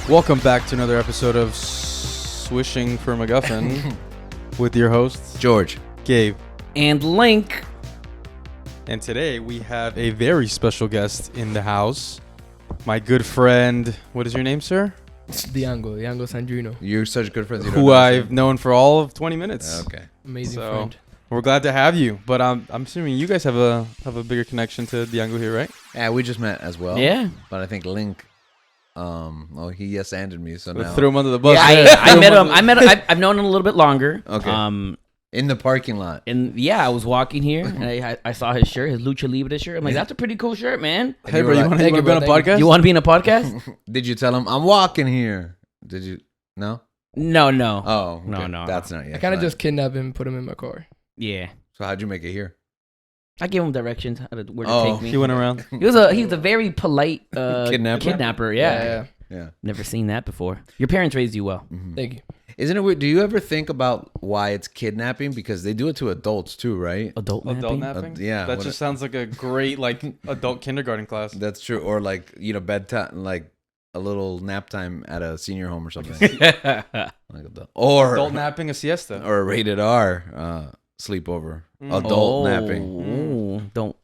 Welcome back to another episode of Swishing for McGuffin with your hosts, George, Gabe, and Link. And today we have a very special guest in the house. My good friend, what is your name, sir? Diango Sandrino. you're such good friends. Who I've known for all of 20 minutes. Okay. Amazing So, friend. We're glad to have you, but I'm assuming you guys have a bigger connection to Diango here, right? Yeah, we just met as well. Yeah. But I think Link, he yes-anded me, so now. Threw him under the bus. Yeah, I met him. I've known him a little bit longer. Okay. In the parking lot. And yeah, I was walking here and I saw his shirt, his Lucha Libre shirt. I'm like, that's a pretty cool shirt, man. Hey, bro, you want to be on a podcast? You want to be in a podcast? Did you tell him I'm walking here? Did you? No. No. Oh, okay. No. That's not yet. I kind of just kidnapped him, put him in my car. Yeah. So how'd you make it here? I gave him directions where to take me. He went around. He was a very polite Kidnapper. Yeah. Yeah. Never seen that before. Your parents raised you well. Mm-hmm. Thank you. Isn't it weird? Do you ever think about why it's kidnapping? Because they do it to adults too, right? Adult Adult napping? napping? Yeah, That what just sounds like a great adult kindergarten class. That's true. Or bedtime, like a little nap time at a senior home or something. Or Adult napping a siesta. or a rated R sleepover. Adult napping. Don't.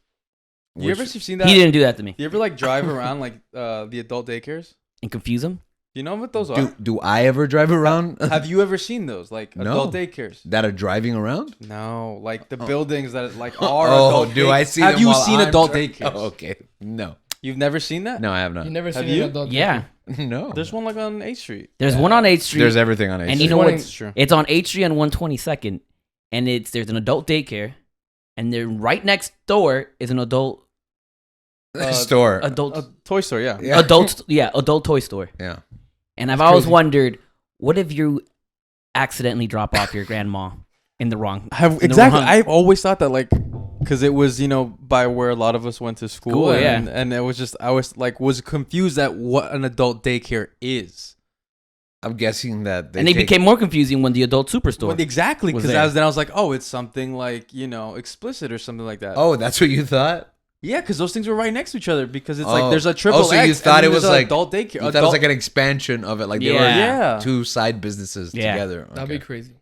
Do you ever seen that? He didn't do that to me. Do you ever drive around the adult daycares? And confuse him? Do you know what those are? Do I ever drive around? Have you ever seen those No. adult daycares? That are driving around? No, the buildings that are Oh, adult. do I see Have them you while seen I'm adult dri- daycares? Oh, okay. No. You've never seen that? No, I have not. You never Have seen you? an adult? Yeah. No. There's one on 8th Street. There's one on 8th Street. There's everything on 8th And Street. you know One what? in- It's true. It's on 8th Street and 122nd. And there's an adult daycare. And then right next door is an adult store. A toy store, yeah. Yeah. adult toy store. Yeah. And I've always wondered, what if you accidentally drop off your grandma in the wrong? Exactly. I've always thought that because it was by where a lot of us went to school, Cool, and it was just I was confused at what an adult daycare is. I'm guessing that They became more confusing when the adult superstore. Well, exactly, was because there. I was like, oh, it's something explicit or something like that. Oh, that's what you thought? Yeah, because those things were right next to each other. Because it's Oh. there's a triple so X. you thought and it then was there's an like adult daycare. You thought it was like an expansion of it, like they were Yeah. two side businesses Yeah. together. That'd Okay. be crazy.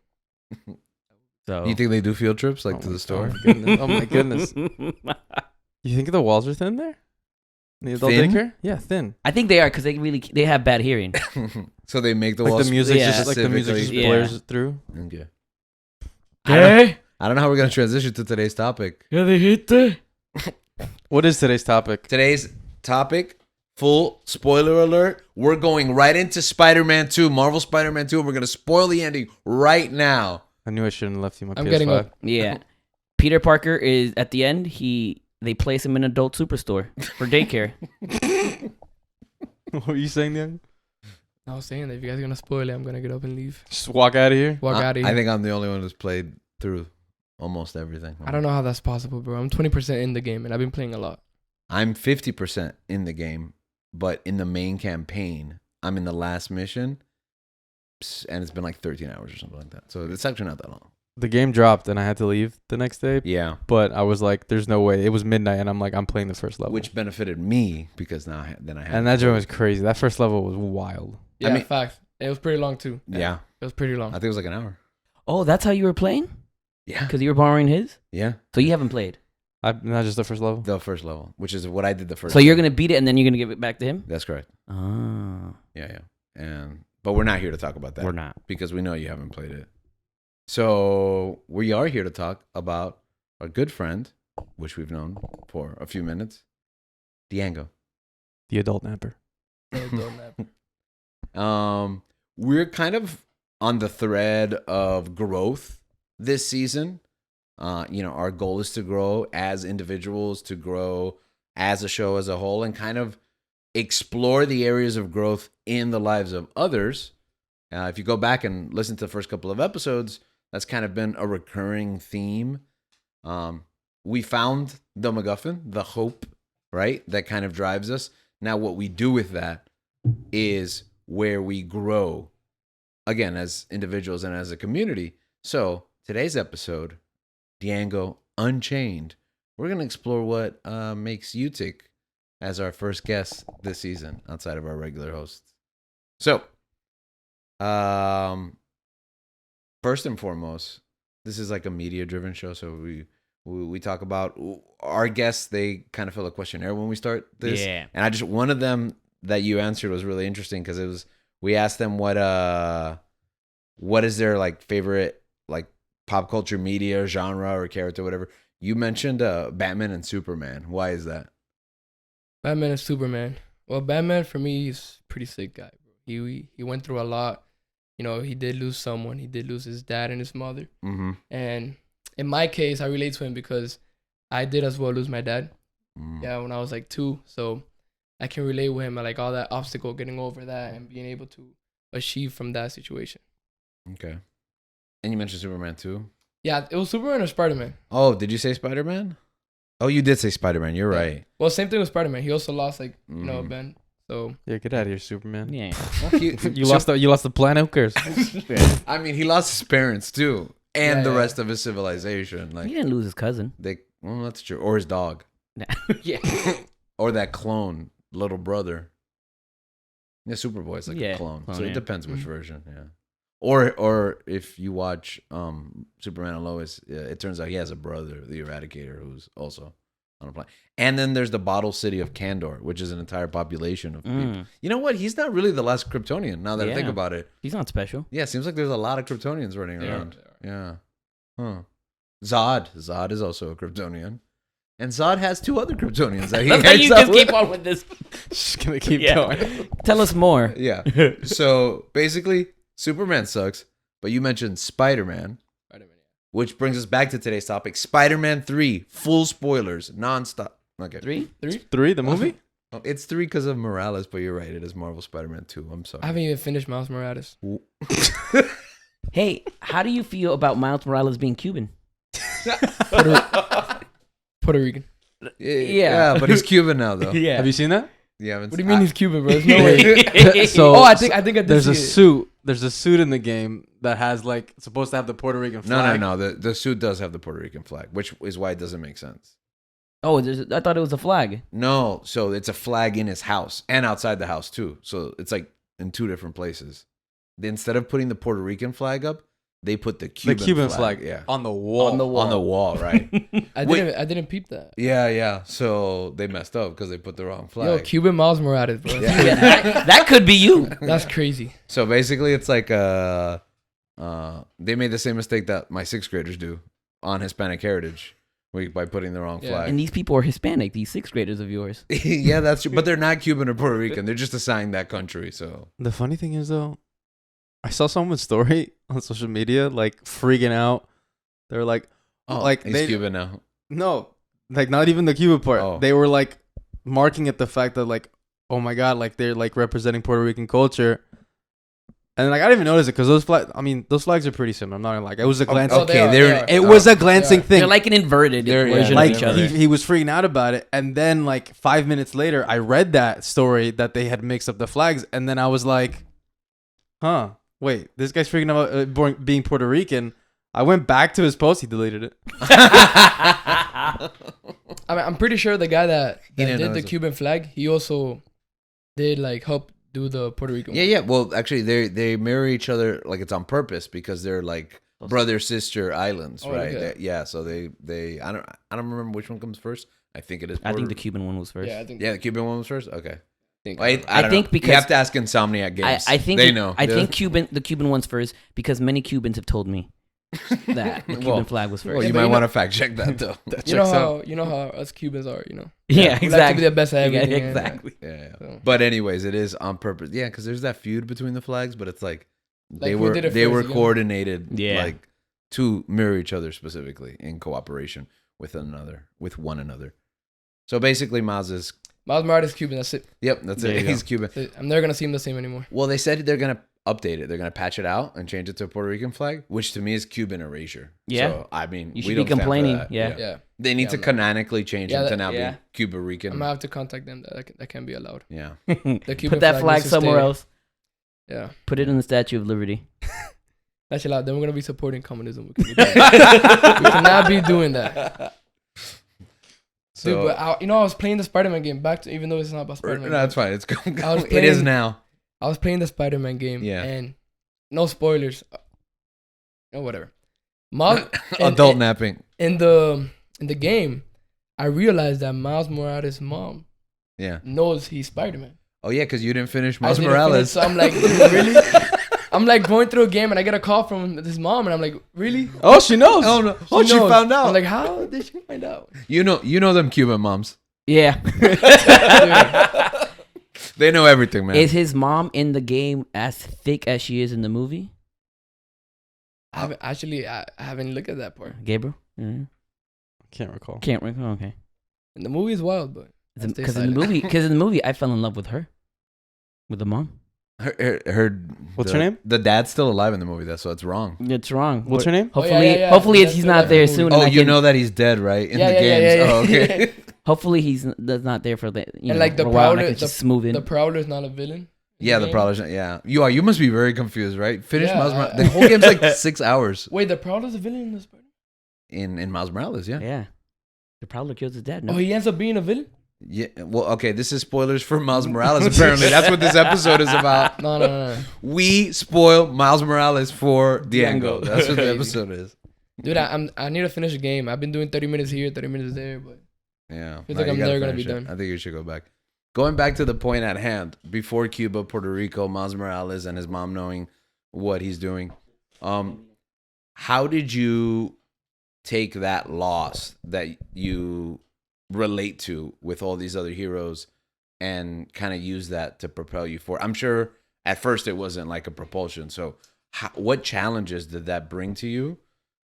So You think they do field trips to the store? Oh my goodness. You think the walls are thin there? The adult Thin? daycare? Yeah, thin. I think they are because they have bad hearing. So they make the Like walls the music Yeah. just specifically- blares through. Okay. Hey, I don't know how we're gonna transition to today's topic. yeah, they hit the. What is today's topic? Today's topic, full spoiler alert, we're going right into Spider-Man 2, Marvel Spider-Man 2, and we're gonna spoil the ending right now. I knew I shouldn't have left you my I'm PS5. getting up. Yeah, Peter Parker is at the end. They place him in an adult superstore for daycare. What were you saying, Dan? I was saying that if you guys are gonna spoil it, I'm gonna get up and leave. Just walk out of here? Walk out of here. I think I'm the only one who's played through almost everything. I don't know how that's possible, bro. I'm 20% in the game, and I've been playing a lot. I'm 50% in the game, but in the main campaign, I'm in the last mission, and it's been like 13 hours or something like that. So it's actually not that long. The game dropped and I had to leave the next day. Yeah. But I was like, there's no way. It was midnight and I'm like, I'm playing the first level. Which benefited me because now then I had. And that joint was crazy. That first level was wild. Yeah, mean- fact. It was pretty long too. Yeah. It was pretty I long. think it was like an hour. Oh, that's how you were playing? Yeah. Because you were borrowing his. Yeah. So you haven't played. Not just the first level. The first level, which is what I did the first. So you're time. gonna beat it and then you're gonna give it back to him. That's correct. Oh, Yeah. But we're not here to talk about that. we're not. Because we know you haven't played it. So we are here to talk about our good friend, which we've known for a few minutes, Diango. The adult napper. We're kind of on the thread of growth this season. Our goal is to grow as individuals, to grow as a show as a whole, and kind of explore the areas of growth in the lives of others. If you go back and listen to the first couple of episodes, that's kind of been a recurring theme. We found the McGuffin, the hope, right? That kind of drives us. Now, what we do with that is where we grow, again, as individuals and as a community. So today's episode, Diango Unchained, we're going to explore what makes you tick as our first guest this season outside of our regular hosts. So, first and foremost, this is like a media-driven show, so we talk about our guests. They kind of fill a questionnaire when we start this, Yeah. and one of them that you answered was really interesting because we asked them what is their like favorite like pop culture media genre or character, whatever. You mentioned Batman and Superman. Why is that? Batman and Superman. Well, Batman for me, he's a pretty sick guy, bro. He went through a lot. You know, he did lose someone. He did lose his dad and his mother. Mm-hmm. And in my case, I relate to him because I did as well lose my dad. Mm. Yeah, when I was like 2. So I can relate with him and like all that obstacle, getting over that and being able to achieve from that situation. Okay. And you mentioned Superman too? Yeah, it was Superman or Spider-Man. Oh, did you say Spider-Man? Oh, you did say Spider-Man. You're Yeah. right. Well, same thing with Spider-Man. He also lost Ben. So Yeah, get out of here, Superman. Yeah. Well, You lost the planet. Who cares? I mean, he lost his parents too, and Yeah, the yeah. rest of his civilization. He Like didn't lose his cousin. well, that's true. Or his dog, Yeah. or that clone little brother. Yeah, Superboy's like a clone, clone, so yeah. it depends which Mhm. version. Yeah. Or if you watch Superman and Lois, it turns out he has a brother, the Eradicator, who's also on a planet. And then there's the Bottle City of Kandor, which is an entire population of people. Mm. You know what? He's not really the last Kryptonian. Now that I think Yeah. about it, He's not special. yeah, it seems like there's a lot of Kryptonians running They are, around. they Yeah. Huh. Zod is also a Kryptonian. And Zod has 2 other Kryptonians that he That's how hangs you out just with. keep on with this. Just gonna keep Yeah. going. Tell us more. Yeah. So basically, Superman sucks, but you mentioned Spider-Man, Spider-Man. which brings us back to today's topic. Spider-Man 3, full spoilers, nonstop. Okay. 3? 3, the movie. Oh, it's 3 because of Morales, but you're right. It is Marvel Spider-Man 2. I'm sorry. I haven't even finished Miles Morales. Hey, how do you feel about Miles Morales being Cuban? Puerto Rican. Yeah, but he's Cuban now, though. Yeah. Have you seen that? Yeah. What do you mean he's Cuban, bro? There's no way. So Oh, I think I did there's see a it. suit. There's a suit in the game that has like supposed to have the Puerto Rican No, flag. no. The suit does have the Puerto Rican flag, which is why it doesn't make sense. Oh, I thought it was a flag. No, so it's a flag in his house and outside the house too. So it's like in 2 different places. Instead of putting the Puerto Rican flag up, they put the Cuban flag yeah, on the wall. On the wall. on the wall, right? I didn't peep that. Yeah. So they messed up because they put the wrong flag. Yo, Cuban Miles Morales, bro. Yeah. Yeah, that could be you. That's crazy. So basically, it's like they made the same mistake that my 6th graders do on Hispanic heritage by putting the wrong Yeah. flag. And these people are Hispanic, these 6th graders of yours. Yeah, that's true. But they're not Cuban or Puerto Rican. They're just assigned that country. So The funny thing is though, I saw someone's story on social media like freaking out. They're like, like he's they Cuban now. no, like not even the Cuban part. Oh. They were like marking it the fact that like, oh my god, like they're like representing Puerto Rican culture. And like I didn't even notice it because those flags are pretty similar. I'm not gonna lie. It was a glancing. they are, they're they It are. was a glancing thing. They're like an inverted They're- version like of each other. he was freaking out about it, and then like 5 minutes later I read that story that they had mixed up the flags, and then I was like, huh, wait, this guy's freaking out about being Puerto Rican. I went back to his post, he deleted it. I mean, I'm pretty sure the guy that didn't did the notice it. Cuban flag, he also did like help do the Puerto Rican one. Yeah. Well, actually, they marry each other like it's on purpose because they're like brother sister islands, Oh, right? okay. Yeah. So they I don't remember which one comes first. I think it is. I think Puerto- the Cuban one was first. Yeah, I think. Yeah, the Cuban one was first. Okay. think. I don't think know. because- you have to ask Insomniac Games. I think they know. I think the Cuban one's first because many Cubans have told me that the Cuban Well, flag was first. Well, you but might you know- want to fact check that though. You know how us Cubans are. You know. yeah, We like to be exactly. the best at Yeah, everything. and, exactly. Yeah. So. But anyways, it is on purpose. Yeah, because there's that feud between the flags, but it's like they who were did it they first, were you know? coordinated Yeah. like to mirror each other specifically in cooperation with one another. So basically, Maz is Miles Morales is Cuban. That's it. yep, that's There it. you He's go. Cuban. That's it. I'm never gonna see him the same anymore. Well, they said they're gonna update it. They're gonna patch it out and change it to a Puerto Rican flag, which to me is Cuban erasure. Yeah. So I mean, You should we be don't stand for complaining, that. yeah. Yeah. They need Yeah, to I'm not- canonically change Yeah, it to that- now yeah. be Cuban Rican. I'm gonna have to contact them. That can be allowed. Yeah. The Cuban Put that flag needs to somewhere stay. else. Yeah. Put it in the Statue of Liberty. That's allowed. Then we're gonna be supporting communism. We cannot be doing that. So Dude, but I was playing the Spider-Man game back to, even though it's not about Spider-Man. no, it's fine. It's going. I was It is playing- now. I was playing the Spider-Man game. Yeah. And no spoilers. No, whatever. Miles, Adult napping. in the game, I realized that Miles Morales' mom Yeah. knows he's Spider-Man. Oh yeah, because you didn't finish I Miles didn't Morales. finish, so I'm like, dude, really? I'm like going through a game and I get a call from his mom and I'm like, really? Oh, she knows. Oh no! Oh, she knows. found out. I'm like, how did she find out? You know them Cuban moms. Yeah. They know everything, man. Is his mom in the game as thick as she is in the movie? I haven't looked at that part. Gabriel? Mm-hmm. Can't recall. Can't recall. Okay. And the movie is wild, but I stay Because in the movie, I fell in love with her, with the mom. Her What's her name? The dad's still alive in the movie. That's what's wrong. It's wrong. What's her name? Hopefully, yeah. hopefully That's he's the not right there movie. soon. Oh, and I you can- know that he's dead, right? In Yeah, the yeah, games. yeah, yeah, Oh, okay. Hopefully he's not there for the. You And know, like the for a while, and I Prowler- can just smooth in. The Prowler's not a villain. in Yeah, the the game. Prowler's. Yeah, you are. You must be very confused, right? Finish Yeah, Miles Morales. The whole game's like 6 hours Wait, the Prowler's a villain in the Spider? in Miles Morales. Yeah. Yeah, the Prowler kills his dad. No? Oh, he ends up being a villain? Yeah. Well, okay. This is spoilers for Miles Morales. Apparently, that's what this episode is about. No. We spoil Miles Morales for Diango. That's what the Crazy. episode is. Dude, I need to finish the game. I've been doing 30 minutes here, 30 minutes there, but Yeah. Feels like you I'm gotta never gonna be finish it. done. I think you should go back. Going back to the point at hand, before Cuba, Puerto Rico, Miles Morales and his mom knowing what he's doing, how did you take that loss that you relate to with all these other heroes and kind of use that to propel you forward? I'm sure at first it wasn't like a propulsion. So what challenges did that bring to you?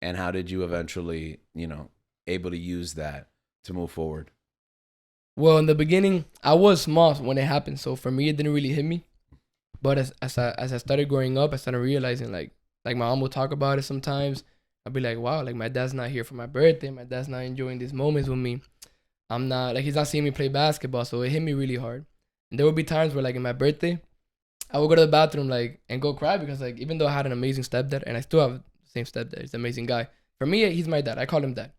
And how did you eventually, able to use that to move forward? well, in the beginning, I was small when it happened, so for me, it didn't really hit me. But as I started growing up, I started realizing like my mom will talk about it sometimes. I'll be like, wow, like my dad's not here for my birthday. My dad's not enjoying these moments with me. I'm not like he's not seeing me play basketball, so it hit me really hard. And there would be times where like in my birthday, I would go to the bathroom like and go cry because like even though I had an amazing stepdad and I still have the same stepdad, he's an amazing guy. For me, he's my dad. I call him dad.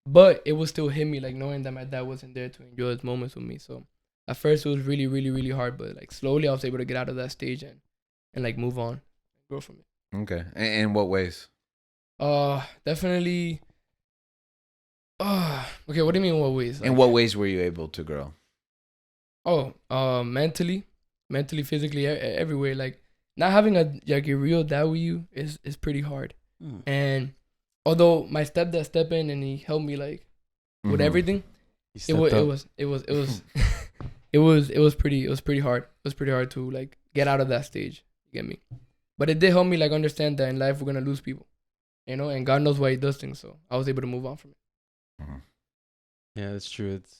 But it would still hit me like knowing that my dad wasn't there to enjoy his moments with me. So at first it was really, really, really hard, but like slowly I was able to get out of that stage and like move on, grow from it. Okay. In what ways? Definitely. Okay. What do you mean? What ways? In what ways were you able to grow? Mentally, physically, everywhere. Like not having a real dad with you is pretty hard. And although my stepdad stepped in and he helped me like with everything, it was pretty hard. It was pretty hard to like get out of that stage. You get me? But it did help me like understand that in life we're gonna lose people, and God knows why He does things. So I was able to move on from it. Yeah, that's true. It's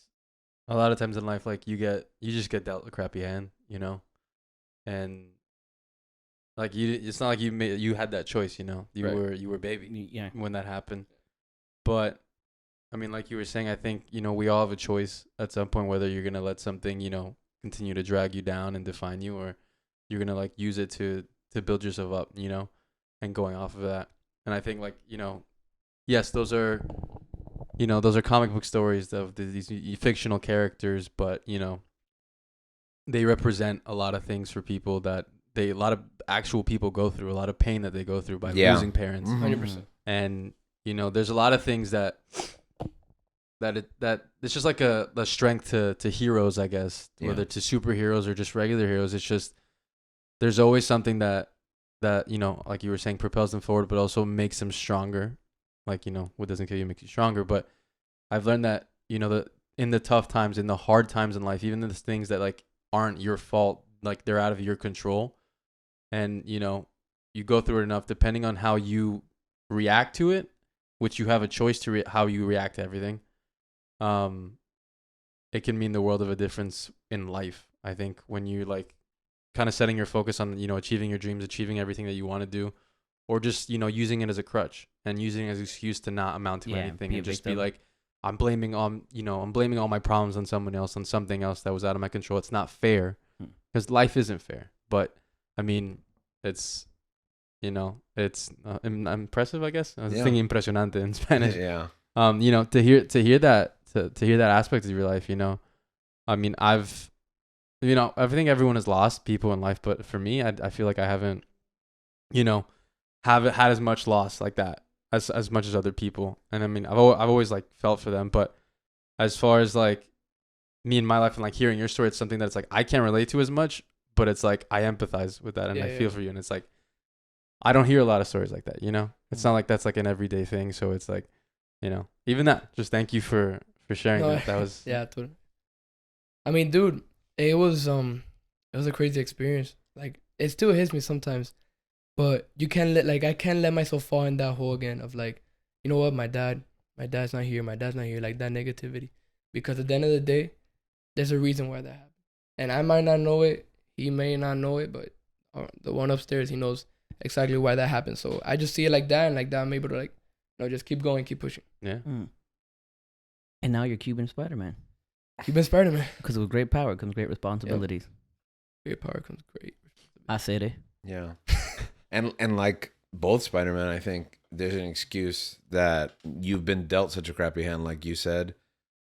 a lot of times in life, like you just get dealt a crappy hand, and like it's not like you had that choice, you were baby, Yeah. when that happened. But I mean, like you were saying, I think we all have a choice at some point whether you're gonna let something continue to drag you down and define you, or you're gonna like use it to build yourself up, and going off of that. And I think like yes, those are comic book stories of these fictional characters, but they represent a lot of things for people that a lot of actual people go through, a lot of pain that they go through by losing parents. 100%. And there's a lot of things that it's just like a strength to heroes, I guess, whether to superheroes or just regular heroes. It's just there's always something that like you were saying, propels them forward, but also makes them stronger. Like, what doesn't kill you makes you stronger. But I've learned that, in the tough times, in the hard times in life, even the things that like aren't your fault, like they're out of your control, and you go through it enough, depending on how you react to it, which you have a choice to how you react to everything. It can mean the world of a difference in life. I think when you like kind of setting your focus on achieving your dreams, achieving everything that you want to do, or just using it as a crutch and using it as an excuse to not amount to anything, and just be like, I'm blaming all my problems on someone else, on something else that was out of my control. It's not fair, because life isn't fair. But I mean, it's it's impressive, I guess. I was thinking impresionante in Spanish. Yeah. To hear that aspect of your life, I mean, I've you know, I think everyone has lost people in life, but for me, I feel like I haven't, you know, haven't had as much loss like that as much as other people. And I mean, I've always like felt for them, but as far as like me in my life and like hearing your story, it's something that's like I can't relate to as much, but it's like I empathize with that and I feel for you. And it's like I don't hear a lot of stories like that, you know? It's not like that's like an everyday thing. So it's like, you know, even that. Just thank you for sharing that. That was yeah, totally. I mean, dude, it was a crazy experience. Like it still hits me sometimes, but you can't I can't let myself fall in that hole again of like, you know what, my dad's not here, like that negativity, because at the end of the day, there's a reason why that happened, and I might not know it, he may not know it, but the one upstairs, he knows exactly why that happened. So I just see it like that, and like that I'm able to like, you know, just keep going, keep pushing. Yeah. And now you're Cuban Spider-Man. Cuban Spider-Man. Because with great power comes great responsibilities. Great power comes great. I said it. Yeah. and like both Spider-Man, I think there's an excuse that you've been dealt such a crappy hand, like you said,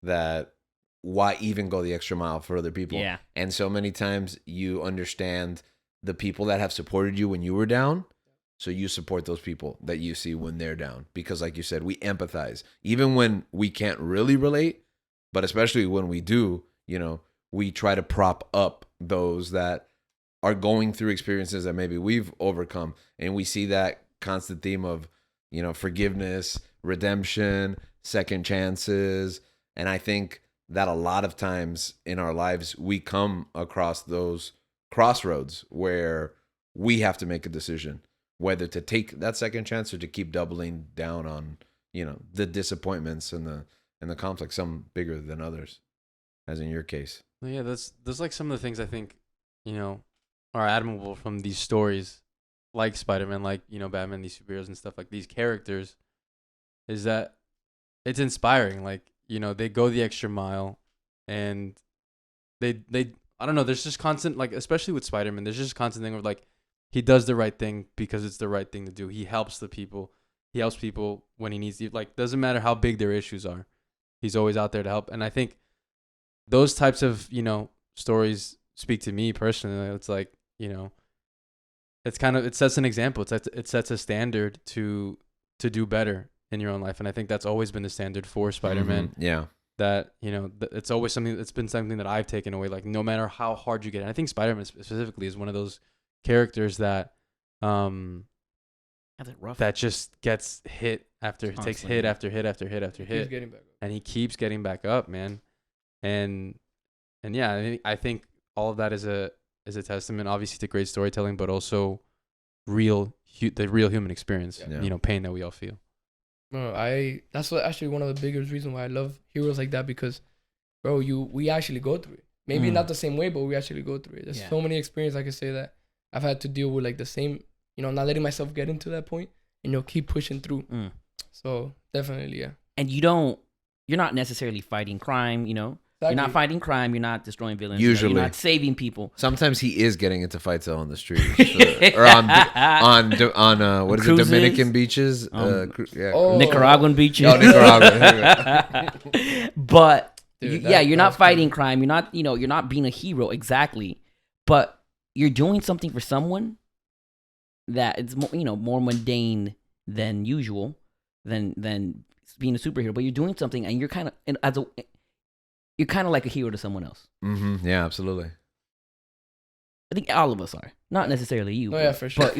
that why even go the extra mile for other people? Yeah. And so many times you understand the people that have supported you when you were down, so you support those people that you see when they're down. Because like you said, we empathize. Even when we can't really relate, but especially when we do, you know, we try to prop up those that are going through experiences that maybe we've overcome. And we see that constant theme of, you know, forgiveness, redemption, second chances. And I think that a lot of times in our lives, we come across those crossroads where we have to make a decision, whether to take that second chance or to keep doubling down on, you know, the disappointments and the conflict, some bigger than others, as in your case. Yeah, that's like some of the things I think, you know, are admirable from these stories, like Spider-Man, like, you know, Batman, these superheroes and stuff, like these characters, is that it's inspiring. Like, you know, they go the extra mile, and they I don't know, there's just constant, like, especially with Spider-Man, there's just constant thing of like he does the right thing because it's the right thing to do. He helps the people. He helps people when he needs to. Like, doesn't matter how big their issues are. He's always out there to help. And I think those types of, you know, stories speak to me personally. It's like, you know, it's kind of, it sets an example. It sets a standard to do better in your own life. And I think that's always been the standard for Spider-Man. Mm-hmm. Yeah. That, you know, it's always something, it's been something that I've taken away. Like, no matter how hard you get. And I think Spider-Man specifically is one of those characters that that just gets hit after takes hit after hit after hit after hit, and he keeps getting back up, man. And yeah, I think all of that is a testament, obviously, to great storytelling, but also the real human experience. Yeah. You know, pain that we all feel. No, that's what actually one of the biggest reasons why I love heroes like that, because, bro, we actually go through it. Maybe not the same way, but we actually go through it. There's so many experiences I can say that I've had to deal with, like the same, you know, not letting myself get into that point, and, you know, keep pushing through. So definitely, yeah. And you're not necessarily fighting crime, you know. Exactly. You're not fighting crime. You're not destroying villains. Usually, you're not saving people. Sometimes he is getting into fights out on the street, or on what is it, Dominican beaches, Nicaraguan beaches. Oh, Nicaragua. But dude, you're not fighting crime. You're not, you know, you're not being a hero exactly, but you're doing something for someone that it's more, you know, more mundane than usual, than being a superhero. But you're doing something, and you're kind of you're kind of like a hero to someone else. Mm-hmm. Yeah, absolutely. I think all of us are, not necessarily you. Yeah, for sure.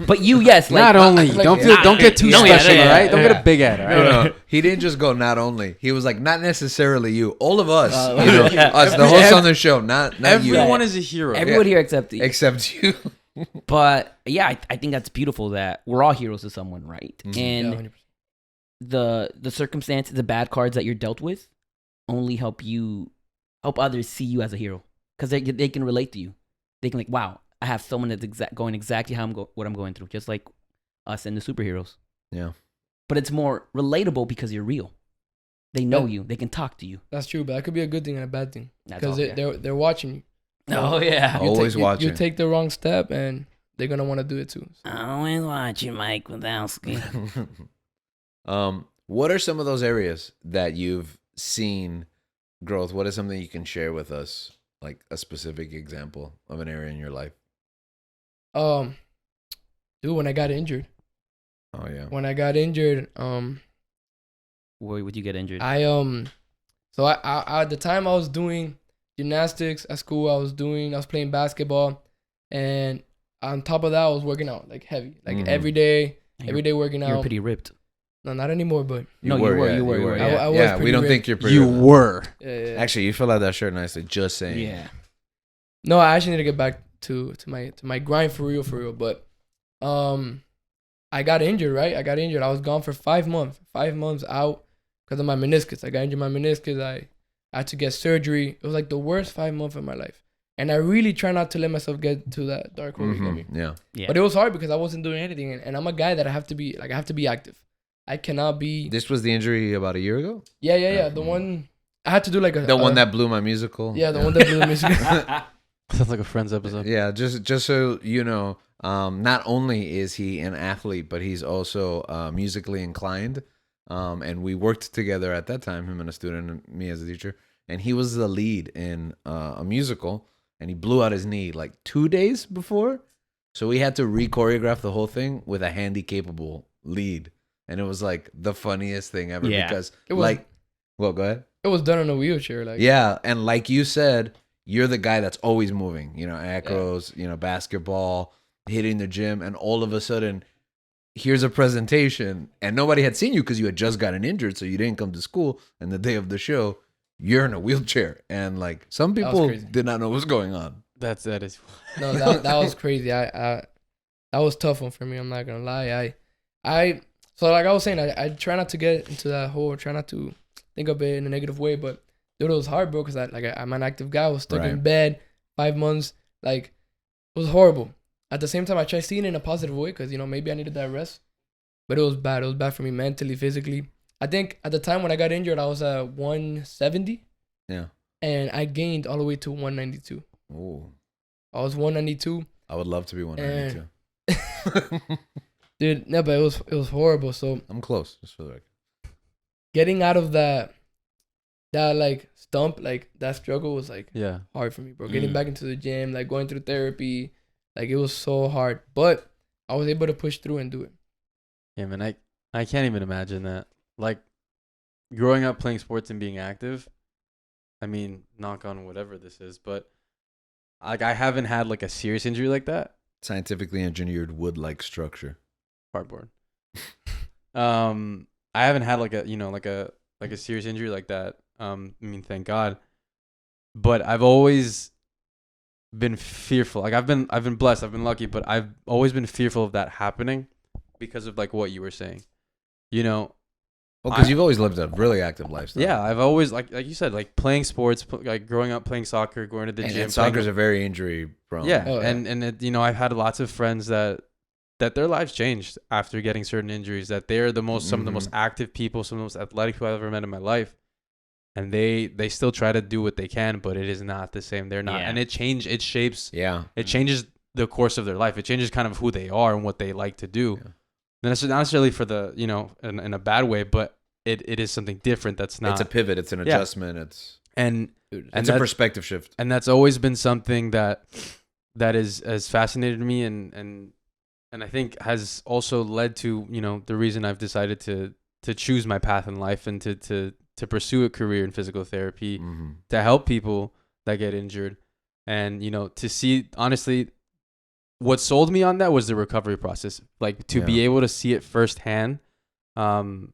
But you, yes. Like, not only. like, don't get too special, all right? Don't yeah. get a big head, all right? No. He didn't just go not only. He was like, not necessarily you. All of us. You know, us, the hosts on the show, not you. Everyone is a hero. Everyone here except you. Except you. But yeah, I think that's beautiful that we're all heroes to someone, right? Mm-hmm. And the circumstances, the bad cards that you're dealt with, only help others see you as a hero, because they can relate to you. They can, like, wow, I have someone that's going exactly what I'm going through, just like us and the superheroes. Yeah. But it's more relatable because you're real. They know you. They can talk to you. That's true, but that could be a good thing and a bad thing, because yeah. they're watching you. Oh yeah, Always watching. You take the wrong step, and they're gonna want to do it too. So. Always watching, Mike Wazowski. What are some of those areas that you've seen growth? What is something you can share with us like a specific example of an area in your life. Dude, when I got injured. Oh yeah. When I got injured, Where would you get injured? so I at the time I was doing gymnastics at school. I was playing basketball, and on top of that, I was working out like heavy, like Mhm. every day working out. You're pretty ripped. No, not anymore, but No, you were. Yeah, I was yeah, we pretty don't ripped. think you're pretty. You were. yeah. Actually, you fill out that shirt nicely. Just saying. Yeah. No, I actually need to get back to my grind for real. But I got injured, right? I was gone for 5 months. 5 months out because of my meniscus. I got injured my meniscus. I had to get surgery. It was like the worst 5 months of my life. And I really try not to let myself get to that dark hole. You get me? Yeah. Yeah. But it was hard because I wasn't doing anything. And I'm a guy that I have to be active. I cannot be. This was the injury about a year ago. Yeah. The one I had to do like a. The one that blew my musical. Yeah, the one that blew the music. Sounds like a Friends episode. Yeah, just so you know, not only is he an athlete, but he's also musically inclined. And we worked together at that time, him and a student, and me as a teacher. And he was the lead in a musical, and he blew out his knee like 2 days before. So we had to re-choreograph the whole thing with a handy-capable lead. And it was like the funniest thing ever because It was- like, well, go ahead. It was done in a wheelchair. Like Yeah, and like you said, you're the guy that's always moving. You know, acros, basketball, hitting the gym, and all of a sudden, here's a presentation, and nobody had seen you because you had just gotten injured, so you didn't come to school. And the day of the show, you're in a wheelchair, and like some That was people crazy. did not know what was going on. That is. No, that was crazy. I that was a tough one for me. I'm not gonna lie. So like I was saying, I try not to get into that hole. Try not to think of it in a negative way. But dude, it was hard, bro. Cause I'm an active guy. I was stuck in bed 5 months. Like it was horrible. At the same time, I tried seeing it in a positive way. Cause maybe I needed that rest. But it was bad. It was bad for me mentally, physically. I think at the time when I got injured, I was at 170. Yeah. And I gained all the way to 192. Oh, I was 192. I would love to be 192. Dude, no, but it was horrible. So I'm close, just for the record. getting out of that like stump, like that struggle was like Yeah. hard for me, bro. Getting back into the gym, like going through therapy, like it was so hard. But I was able to push through and do it. Yeah, man. I can't even imagine that. Like, growing up playing sports and being active. I mean, knock on whatever this is, but like I haven't had like a serious injury like that. Scientifically engineered wood-like structure. Cardboard. I haven't had like a serious injury like that. I mean, thank God. But I've always been fearful. Like I've been blessed. I've been lucky, but I've always been fearful of that happening because of like what you were saying. Well, because you've always lived a really active lifestyle. Yeah, I've always like you said, like playing sports, like growing up playing soccer, going to the gym. And soccer's a very injury prone. Yeah, Oh, yeah. and it, I've had lots of friends that their lives changed after getting certain injuries. That they're some of the most active people, some of the most athletic people I've ever met in my life, and they still try to do what they can, but it is not the same. They're not, Yeah. and it shapes. Yeah. It changes the course of their life. It changes kind of who they are and what they like to do. Yeah. And it's not necessarily for the in a bad way, but it is something different. That's not. It's a pivot. It's an adjustment. It's a perspective shift. And that's always been something that has fascinated me and I think has also led to the reason I've decided to choose my path in life and to pursue a career in physical therapy, to help people that get injured, and to see, honestly, what sold me on that was the recovery process, like to be able to see it firsthand. When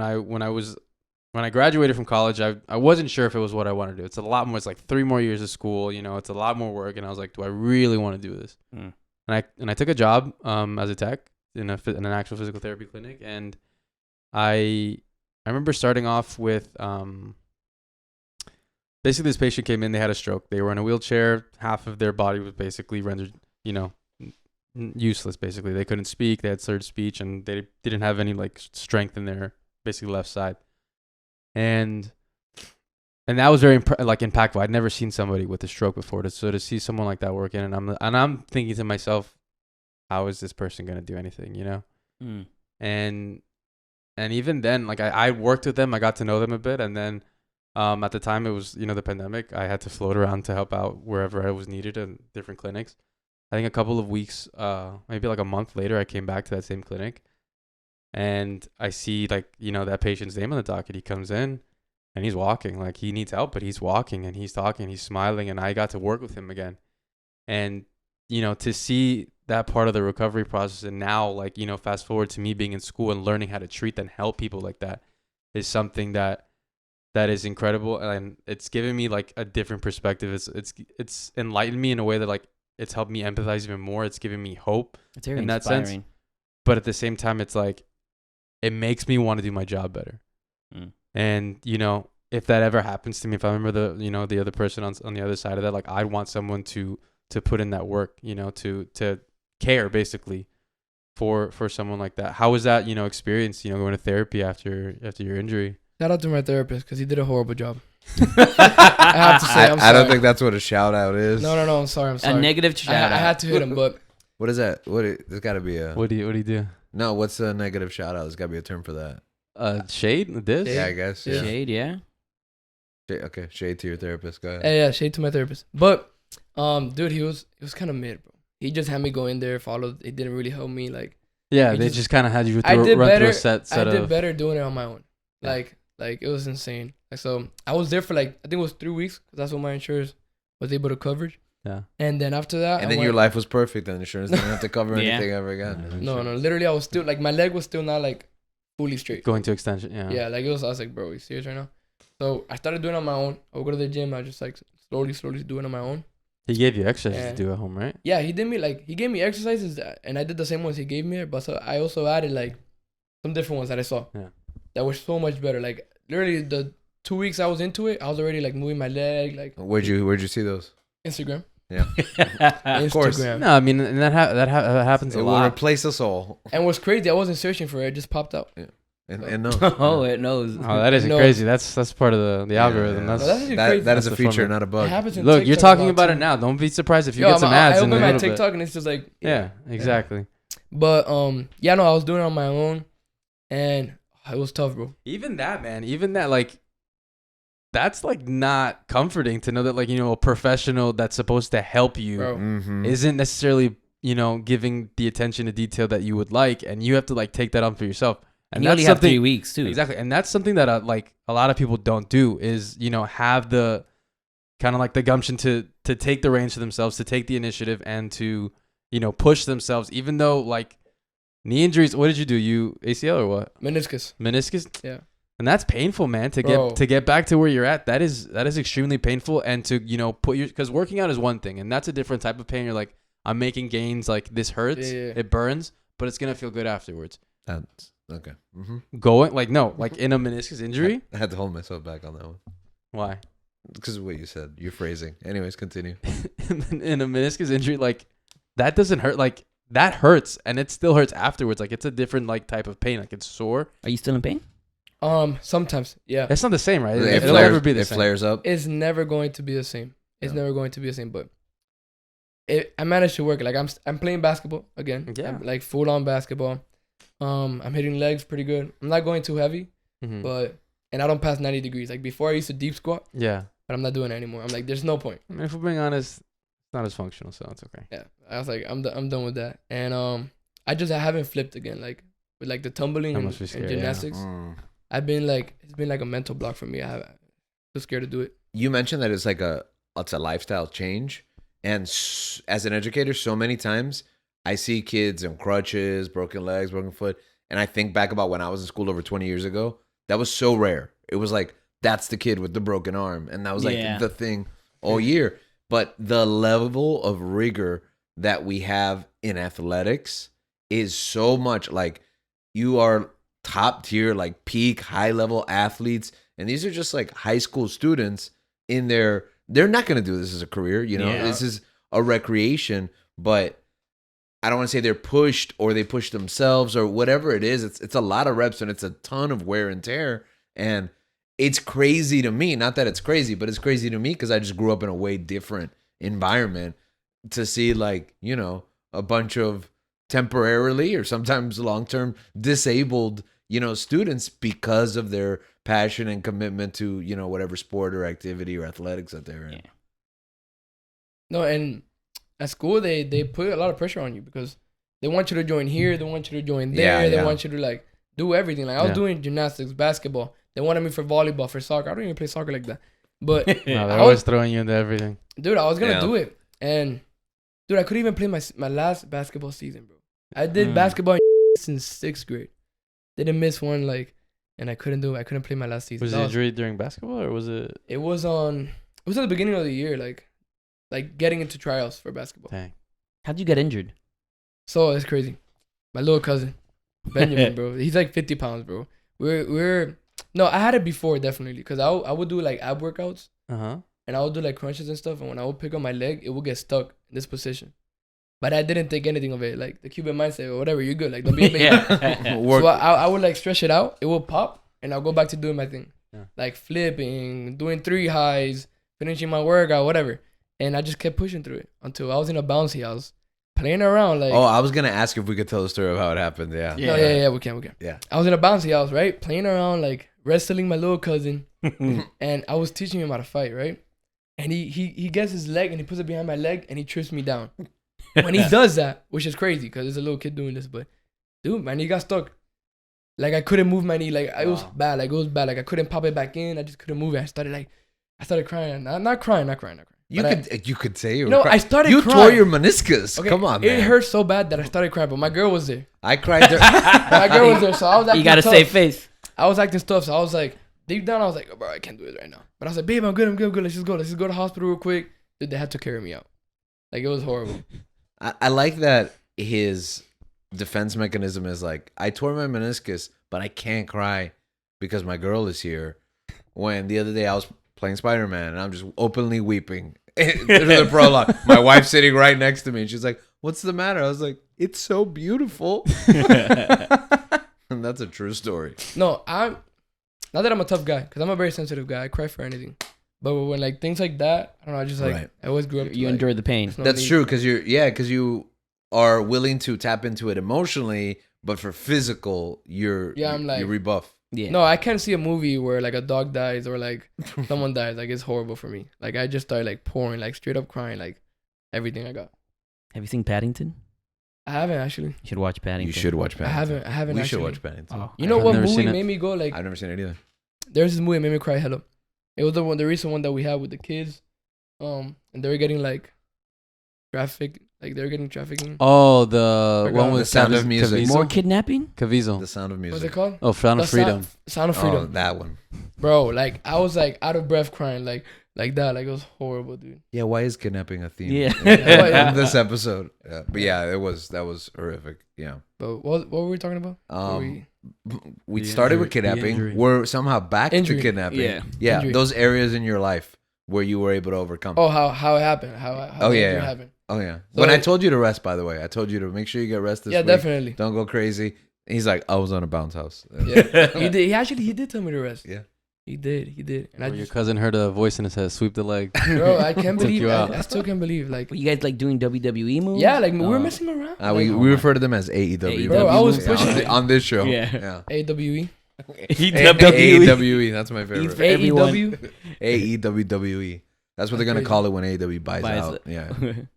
I graduated from college, I wasn't sure if it was what I wanted to do. It's a lot more. It's like 3 more years of school. It's a lot more work, and I was like, do I really want to do this? And I took a job as a tech in an actual physical therapy clinic, and I remember starting off with basically this patient came in. They had a stroke. They were in a wheelchair. Half of their body was basically rendered useless. Basically, they couldn't speak. They had slurred speech, and they didn't have any like strength in their basically left side. And that was very impactful. I'd never seen somebody with a stroke before. So to see someone like that working, and I'm thinking to myself, how is this person gonna do anything? And even then, like I worked with them, I got to know them a bit, and then At the time, it was, the pandemic. I had to float around to help out wherever I was needed in different clinics. I think a couple of weeks, maybe like a month later, I came back to that same clinic. And I see, like, that patient's name on the docket. He comes in and he's walking. Like, he needs help, but he's walking and he's talking, he's smiling. And I got to work with him again. And, to see that part of the recovery process, and now, like, fast forward to me being in school and learning how to treat and help people like that is something that is incredible. And it's given me, like, a different perspective. It's enlightened me in a way that, like, it's helped me empathize even more. It's given me hope It's very in that inspiring. sense. But at the same time, it's like, it makes me want to do my job better. And, if that ever happens to me, if I remember the other person on the other side of that, like, I want someone to put in that work, to care basically for someone like that. How was that, experience, going to therapy after your injury? Shout out to my therapist because he did a horrible job. I have to say, I'm sorry. I don't think that's what a shout out is. No. I'm sorry. A negative shout out. I had to hit him, but What is that? There's got to be a. What do you do? No, what's a negative shout out? There's got to be a term for that. Shade? This? Yeah, I guess. Yeah. Shade, yeah. Okay, shade to your therapist. Go ahead. yeah, shade to my therapist. But dude, he was kind of mid, bro. He just had me go in there, followed. It didn't really help me. Like, Yeah, It they just- just kind of had you I run did through better. a set I did of... better doing it on my own. Yeah. Like it was insane. Like, so I was there for like, I think it was 3 weeks because that's what my insurance was able to coverage. Yeah. And then after that, And then your life was perfect, and insurance didn't have to cover Yeah. anything ever again. No, literally, I was still like, my leg was still not like fully straight. Going to extension, yeah. Yeah, like I was like, bro, you serious right now? So I started doing it on my own. I would go to the gym. I just like slowly do it on my own. He gave you exercises Yeah. to do at home, right? Yeah, he gave me exercises and I did the same ones he gave me, but so I also added like some different ones that I saw. Yeah. That were so much better. Like literally the 2 weeks I was into it, I was already like moving my leg, like Where'd you see those? Instagram. Of course. Instagram. No, I mean, and that happens It a will lot. replace us all. And what's crazy, I wasn't searching for it. It just popped out. And no. Oh, it knows. Oh, that isn't No. crazy. That's part of the algorithm. Yeah. That's, No, that's actually That crazy. is a That's the feature, format. not a It bug. happens in Look, you're TikTok talking a lot, about it too. now. Don't be surprised if you Yo, get some I ads in a open my little TikTok and it's just like bit. Yeah, exactly. But yeah, no, I was doing it on my own, and it was tough, bro. Even that, man. Even that, like, that's like not comforting to know that, like, a professional that's supposed to help you Bro. Mm-hmm. isn't necessarily, giving the attention to detail that you would like, and you have to like take that on for yourself. And you only have 3 weeks, too. Exactly. And that's something that like a lot of people don't do is, have the kind of like the gumption to take the reins to themselves, to take the initiative and to, push themselves, even though like knee injuries. What did you do? You ACL or what? Meniscus. Meniscus? Yeah. And that's painful, man, to Bro. get back to where you're at. That is extremely painful. And to, because working out is one thing, and that's a different type of pain. You're like, I'm making gains, like this hurts, Yeah. it burns, but it's gonna feel good afterwards. That's okay. Mm-hmm. Going like no, like in a meniscus injury. I had to hold myself back on that one Why? because of what you said. Your phrasing. Anyways, continue. In a meniscus injury, like that doesn't hurt. Like that hurts, and it still hurts afterwards. Like it's a different like type of pain. Like it's sore. Are you still in pain? Sometimes, yeah. It's not the same, right? It It'll never be the same. flares up. It's never going to be the same. It's No. never going to be the same. But I managed to work it. Like I'm playing basketball again. Yeah. I'm, like full on basketball. I'm hitting legs pretty good. I'm not going too heavy, Mhm. and I don't pass 90 degrees. Like before, I used to deep squat, Yeah. but I'm not doing it anymore. I'm like, there's no point. I mean, if we're being honest, it's not as functional, so it's okay. Yeah, I was like, I'm done with that. And I haven't flipped again. Like with like the tumbling That and, must be and scary, yeah. gymnastics. I've been like, it's been like a mental block for me. I'm too scared to do it. You mentioned that it's a lifestyle change, and as an educator, so many times I see kids in crutches, broken legs, broken foot, and I think back about when I was in school over 20 years ago. That was so rare. It was like that's the kid with the broken arm, and that was like Yeah. the thing all year. But the level of rigor that we have in athletics is so much. Like you are top tier, like peak high level athletes, and these are just like high school students in their. They're not going to do this as a career, Yeah. This is a recreation, but I don't want to say they're pushed or they push themselves or whatever it is. It's a lot of reps and it's a ton of wear and tear, and it's crazy to me. Not that it's crazy, but it's crazy to me because I just grew up in a way different environment to see like a bunch of temporarily or sometimes long term disabled students because of their passion and commitment to, whatever sport or activity or athletics that they're in. Yeah. No, and at school they put a lot of pressure on you because they want you to join here, they want you to join there, Yeah, they yeah. want you to like do everything. Like I was Yeah. doing gymnastics, basketball. They wanted me for volleyball, for soccer. I don't even play soccer like that. But No, they're I always was- throwing you into everything. dude, I was gonna Yeah. do it, and dude, I couldn't even play my last basketball season, bro. I did Mm. basketball since 6th grade. Didn't miss one, like, and I couldn't do it. I couldn't play my last season. Was That it injury during basketball or was it? It was at the beginning of the year, like getting into tryouts for basketball. Dang. How'd you get injured? So it's crazy. My little cousin, Benjamin, bro. He's like 50 pounds, bro. No, I had it before definitely, cause I would do like ab workouts Uh-huh. and I would do like crunches and stuff, and when I would pick up my leg, it would get stuck in this position. But I didn't think anything of it, like the Cuban mindset or whatever. You're good, like don't be a baby. Yeah. Work. So I would like stretch it out. It will pop, and I'll go back to doing my thing, Yeah. like flipping, doing 3 highs, finishing my workout, whatever. And I just kept pushing through it until I was in a bouncy house, playing around like. Oh, I was gonna ask if we could tell the story of how it happened. Yeah. No, yeah, we can. Yeah. I was in a bouncy house, right, playing around, like wrestling my little cousin, and I was teaching him how to fight, right. And he gets his leg and he puts it behind my leg and he trips me down. When he does that, which is crazy because there's a little kid doing this, but dude, my knee got stuck. Like I couldn't move my knee. Like it was bad. Like I couldn't pop it back in. I just couldn't move it. I started crying. Not crying. You But could say you. No, were I started You crying. tore your meniscus. Okay, Come on, it man. hurt so bad that I started crying. But my girl was there. I cried. My girl was there, so I was acting You got a tough. safe face. I was acting tough, so I was like, deep down, I was like, oh, bro, I can't do it right now. But I was like, babe, I'm good. Let's just go to the hospital real quick. Dude, they had to carry me out. Like it was horrible. I like that his defense mechanism is like, I tore my meniscus, but I can't cry because my girl is here. When the other day I was playing Spider-Man and I'm just openly weeping through the prologue. My wife's sitting right next to me and she's like, what's the matter? I was like, it's so beautiful. And that's a true story. No, not that I'm a tough guy, because I'm a very sensitive guy. I cry for anything. But when like things like that, I don't know. I just like Right. I always grew up. You like, endured the pain. there's no That's need. true because you are willing to tap into it emotionally, but for physical, I'm like- you rebuff. Yeah. No, I can't see a movie where like a dog dies or like someone dies. Like it's horrible for me. Like I just started like pouring, like straight up crying, like everything I got. Have you seen Paddington? I haven't actually. You should watch Paddington. You should watch I Paddington. haven't. We actually. should watch Paddington. Oh, You know I've what never movie seen it. made me go like? I've never seen it either. There's this movie that made me cry hella. It was the recent one that we had with the kids, and they were getting like trafficked, like they were getting trafficking. Oh, the Forgot. one with The Sound of Music. Caviezel? More kidnapping? Caviezel. The Sound of What's Music. it called? Oh, Sound of The Freedom. Sound of Oh, Freedom, that one. bro. Like I was like out of breath crying, like that. Like it was horrible, dude. Yeah, why is kidnapping a theme? Yeah. in this episode. Yeah, but yeah, that was horrific. Yeah. But what were we talking about? We The started with injury- the kidnapping. injury. We're somehow back Injury. to kidnapping. Yeah. Yeah. Injury. Those areas in your life where you were able to overcome. Oh, how it happened? How Oh, the yeah, injury yeah. happened? Oh, yeah. So- When I told you to rest, by the way, I told you to make sure you get rest this Yeah, week. definitely. Don't go crazy. And he's like, I was on a bounce house. Yeah, he did. He did tell me to rest. Yeah. He did. And I Where your just, cousin heard a voice in his head, sweep the leg. bro, I can't Took believe. you out. I still can't believe. Like, Were you guys like doing WWE moves? yeah, like we were Oh. messing around. We Oh we my- refer to them as AEW. Bro, I was Yeah, pushing on, it. on this show. Yeah. AWE. AEWE. That's my favorite. For everyone. AEW. AEWWE. That's what they're gonna Crazy. call it when AEW buys Buys out. it. Yeah.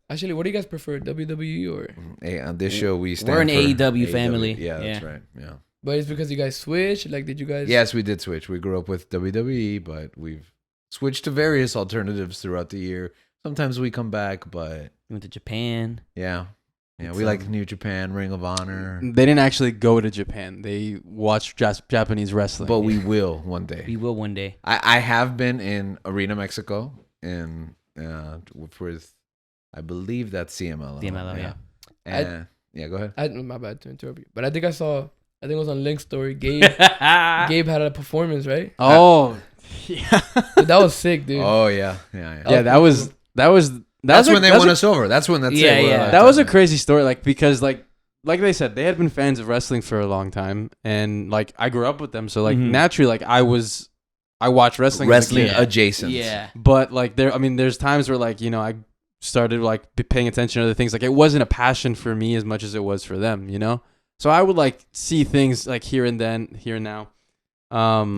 Actually, what do you guys prefer, WWE or? Hey, on this show we stand We're an for AEW family. Yeah, that's Yeah. right. Yeah. But it's because you guys switched. Like, did you guys? Yes, we did switch. We grew up with WWE, but we've switched to various alternatives throughout the year. Sometimes we come back, but You went to Japan. yeah. Yeah, It's, we like New Japan, Ring of Honor. They didn't actually go to Japan. They watched Japanese wrestling. But we will one day. We will one day. I have been in Arena, Mexico, in with I believe that's CMLL. CMLL, yeah. And yeah, go ahead. My bad to interrupt you, but I think it was on Link's story. Gabe had a performance, right? Oh, yeah. Dude, that was sick, dude. Oh yeah, yeah. Yeah, that was That's when they that's won a- us over. That's when that's Yeah, it. We're yeah. like, That was a crazy story, like because like they said, they had been fans of wrestling for a long time, and like I grew up with them, so like Mhm. naturally, like I watched wrestling. as a wrestling kid. adjacent. Yeah. But like there's times where like I started like paying attention to other things. Like it wasn't a passion for me as much as it was for them, So I would like see things like here and now.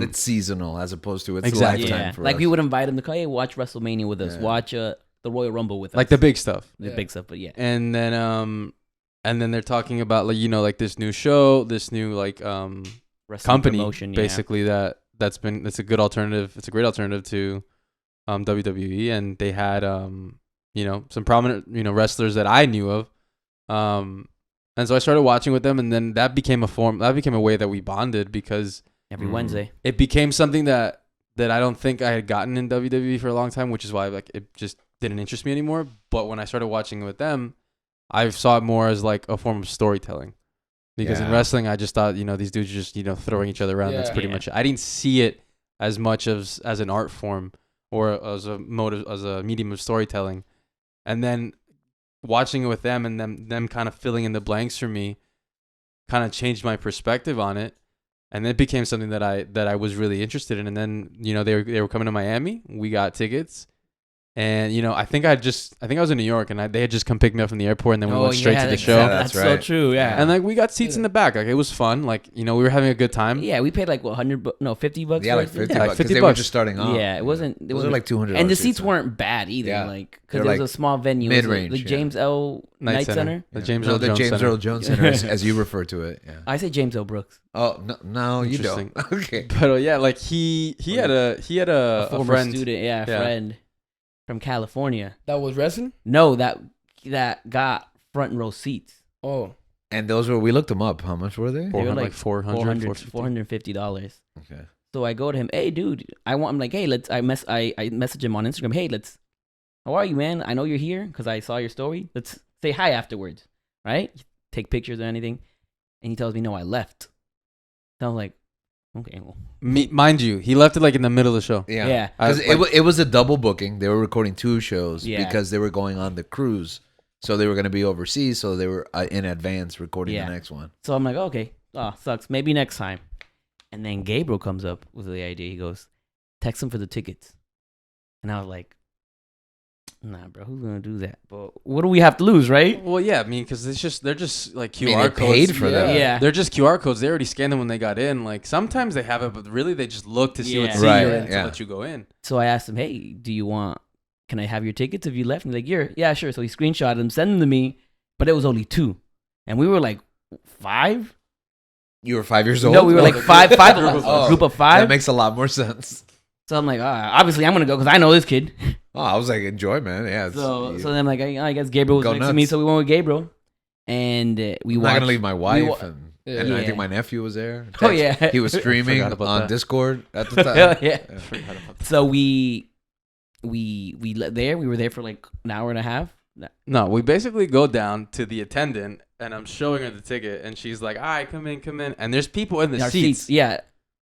It's seasonal as opposed to it's Exactly. lifetime Yeah, for like us. we would invite him to come, hey, watch WrestleMania with us, Yeah. watch the Royal Rumble with us, like the big stuff. the Yeah. big stuff. But yeah, And then they're talking about like like this new show, this new like wrestling company promotion, basically that's a good alternative. It's a great alternative to WWE, and they had some prominent wrestlers that I knew of. And so I started watching with them, and then that became a way that we bonded because every Wednesday. it became something that I don't think I had gotten in WWE for a long time, which is why like it just didn't interest me anymore. But when I started watching it with them, I saw it more as like a form of storytelling. Because in Yeah. wrestling, I just thought, these dudes are just, throwing each other around. That's Yeah. pretty much it. I didn't see it as much as an art form or as a medium of storytelling. And then watching it with them and them kind of filling in the blanks for me kind of changed my perspective on it. And it became something that I was really interested in. And then, they were coming to Miami. We got tickets. And, I think I was in New York, and they had just come pick me up from the airport, and then we went straight to the show. Yeah, That's that's so right. true. Yeah. And like we got seats in the back. Like it was fun. Like, we were having a good time. Yeah, we paid like what, $50? Yeah, for like it? 50 Yeah, like bucks because 50 they were bucks. just starting off. Yeah, it wasn't. Those are like $200. And the seats weren't bad either. Yeah. Like because They're it was like a small venue. It was mid-range, the yeah. James L. Knight Center. The Yeah. James No, Earl the Jones James Center. Earl Jones Center, as you refer to it. Yeah. I say James L. Brooks. Oh no, you don't. Interesting. Okay. But yeah, like he had a Former friend. student, Yeah. friend from California. That was wrestling. No, that got front row seats. Oh, And those were, we looked them up. How much were they? They were like $400, $450. Okay. So I go to him, hey dude, I'm like, hey, I message him on Instagram, hey, how are you, man? I know you're here because I saw your story. Let's say hi afterwards, right? Take pictures or anything. And he tells me, no, I left. So I'm like, okay, well, Mind you, he left it like in the middle of the show. Yeah. Yeah. Because Like- it was a double booking. They were recording 2 shows Yeah. because they were going on the cruise. So they were going to be overseas. So they were in advance recording Yeah. the next one. So I'm like, okay, sucks. Maybe next time. And then Gabriel comes up with the idea. He goes, text him for the tickets. And I was like, nah, bro, who's gonna do that? But what do we have to lose, right? Well, yeah, I mean, because they're just like QR they codes. paid for Yeah. that. Yeah. They're just QR codes. They already scanned them when they got in. Like sometimes they have it, but really they just look to see what Yeah. seat Right, you're in yeah. to let you go in. So I asked him, hey, can I have your tickets if you left? And he's like, yeah, sure. So he screenshotted them, sent them to me, but it was only 2. And we were like 5? You were 5 years old? No, we were like five of us. Oh, A group of That 5. makes a lot more sense. So I'm like, obviously I'm going to go because I know this kid. Oh, I was like, enjoy, man. Yeah. So then I'm like, I guess Gabriel was Go next to me, nuts. so we went with Gabriel. And we I'm not watched. gonna leave my wife, wa- and Yeah. I Yeah. think my nephew was there. Oh, yeah. He was streaming Forgot about on that. Discord at the time. Hell yeah. I forgot about that. So we were there for like an hour and a half. No, we basically go down to the attendant, and I'm showing her the ticket, and she's like, "All right, come in," and there's people in the Our seats. Yeah.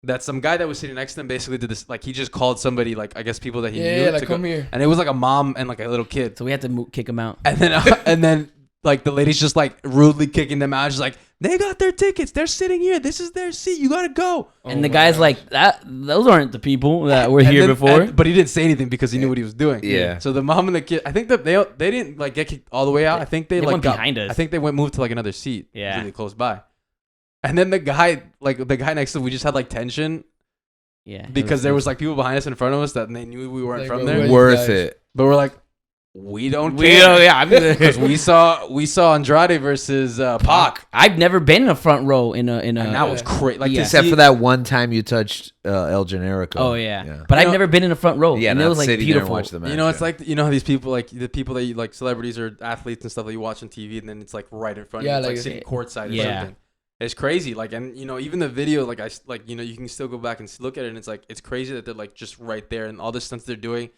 That some guy that was sitting next to them basically did this. Like he just called somebody, like I guess people that he knew, yeah, like to go, come here. and it was like a mom and like a little kid. So we had to kick him out. And then like the lady's just like rudely kicking them out. She's like, they got their tickets. They're sitting here. This is their seat. You gotta go. And the guy's like, those aren't the people that were And here then- before. but he didn't say anything because he knew what he was doing. Yeah. So the mom and the kid, I think that they didn't like get kicked all the way out. I think they like went got behind us. I think they moved to like another seat. Yeah. Really close by. And then the guy next to him, we just had like tension Yeah. because there was like people behind us in front of us that they knew we weren't Like, from bro, there. where- Worth guys. it. But we're like, we don't We care. yeah. Because we saw Andrade versus Pac. I've never been in a front row in a. And that was crazy. Like Yeah. to Except see- for that one time you touched El Generico. Oh yeah. Yeah. But You I've know- never been in a front row. Yeah, and it not was like sitting there and beautiful. watch the match. You know, it's yeah. like how these people the people that you like celebrities or athletes and stuff that you watch on TV, and then it's like right in front Yeah, of you, it's like- like sitting courtside or Yeah. something. It's crazy. Like, and even the video, like you can still go back and look at it, and it's like it's crazy that they're like just right there, and all the stunts they're doing.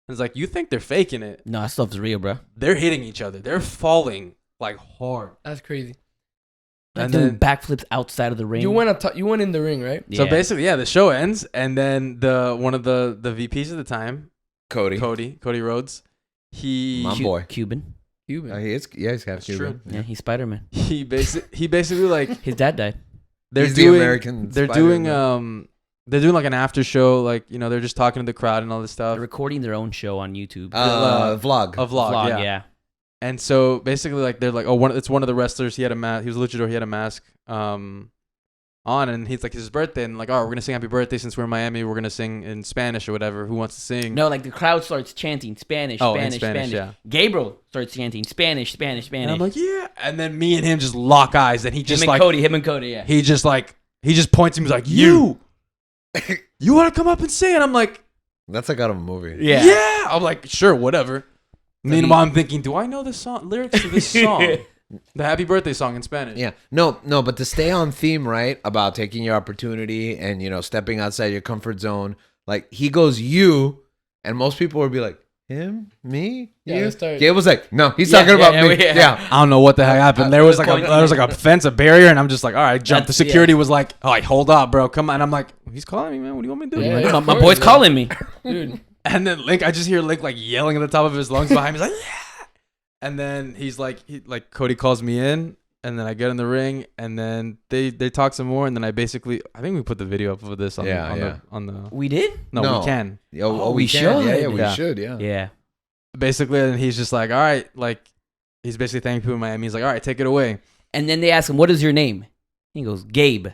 And it's like you think they're faking it. No, that stuff's real, bro. They're hitting each other. They're falling like hard. That's crazy. Like And doing then- backflips outside of the ring. You went in the ring, right? So Yeah. basically, yeah, the show ends, and then one of the VPs at the time, Cody. Cody Rhodes, he My boy. Cuban. Cuban. He's half That's Cuban. Yeah, he's Spider-Man. he basically like His dad died. they're He's the doing American they're Spider-Man. doing like an after show, like they're just talking to the crowd and all this stuff. They're recording their own show on YouTube. Vlog. A vlog, yeah. yeah. And so basically, like they're like, oh, it's one of the wrestlers. He had a mask. He was a luchador. He had a mask on, and he's like, it's his birthday, and like, oh, we're gonna sing happy birthday since we're in Miami. We're gonna sing in Spanish or whatever. Who wants to sing? No, like the crowd starts chanting Spanish, Oh, Spanish, in Spanish, Spanish. yeah. Gabriel starts chanting Spanish, Spanish, Spanish. And I'm like, yeah. And then me and him just lock eyes, and he just him and Cody, yeah. he just points to me, he's like, you want to come up and sing? And I'm like, That's like out of a movie. yeah. I'm like, sure, whatever. Meanwhile, I'm thinking, do I know the lyrics to this song? The happy birthday song in Spanish. Yeah. No, but to stay on theme, right? About taking your opportunity and, stepping outside your comfort zone. Like, he goes, you, and most people would be like, him? Me? Yeah, You? let's start. Gabe was like, no, he's talking about me. Yeah. I don't know what the heck happened. There was like a fence, a barrier, and I'm just like, all right, jump. The security was like, all right, hold up, bro, come on. And I'm like, he's calling me, man. What do you want me to do? Yeah, Like, my boy's calling me. Dude. And then I just hear Link like yelling at the top of his lungs behind me. He's like, yeah. And then he's like, Cody calls me in, and then I get in the ring, and then they talk some more, and then I think we put the video up of this on the. We did? No, we can. Oh, we can. should. Yeah, we should. Yeah. Yeah. Basically, and he's just like, all right, like he's basically thanking people in Miami. He's like, all right, take it away. And then they ask him, what is your name? He goes, Gabe.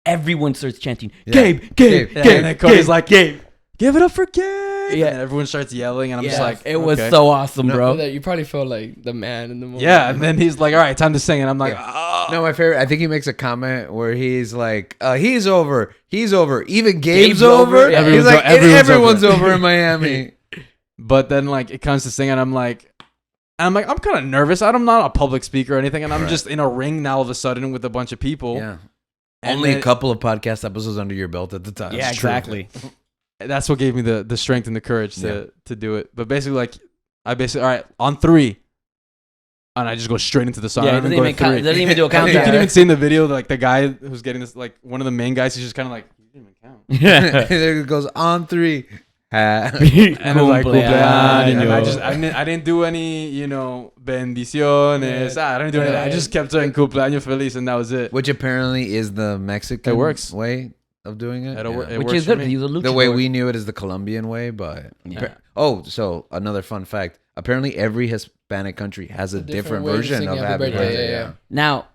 Everyone starts chanting, Yeah. Gabe. And then Cody's like, Gabe, give it up for Gabe. Yeah. And everyone starts yelling, and I'm just like, it was okay. so awesome, bro. You probably felt like the man in the moment. Yeah, and then he's like, all right, time to sing. And I'm like, No, my favorite. I think he makes a comment where he's like, "He's over. Even Gabe's over." Yeah. He's like, Everyone's "Everyone's over in Miami." But then like it comes to singing, I'm kind of nervous. I'm not a public speaker or anything, and I'm just in a ring now all of a sudden with a bunch of people. Yeah. And Only then- a couple of podcast episodes under your belt at the time. Yeah, It's true. exactly. That's what gave me the strength and the courage to do it. But basically, all right, on 3. And I just go straight into the song. Yeah, I it don't doesn't even go to 3. even do a You countdown. can even see in the video, like the guy who's getting this, like one of the main guys, he's just kind of like, he didn't even count. There it goes on 3. And then like, Cumpleaños. and I didn't do any, bendiciones. Yeah. I didn't do anything. I just kept saying cumpleaños feliz, and that was it. Which apparently is the Mexican way of doing it. It Yeah. Which works is for good. me. He's a luchador. The way we knew it is the Colombian way, but Yeah. So another fun fact. Apparently every Hispanic country has a different way to version sing of happy Happy birthday, Birthday. yeah. Now,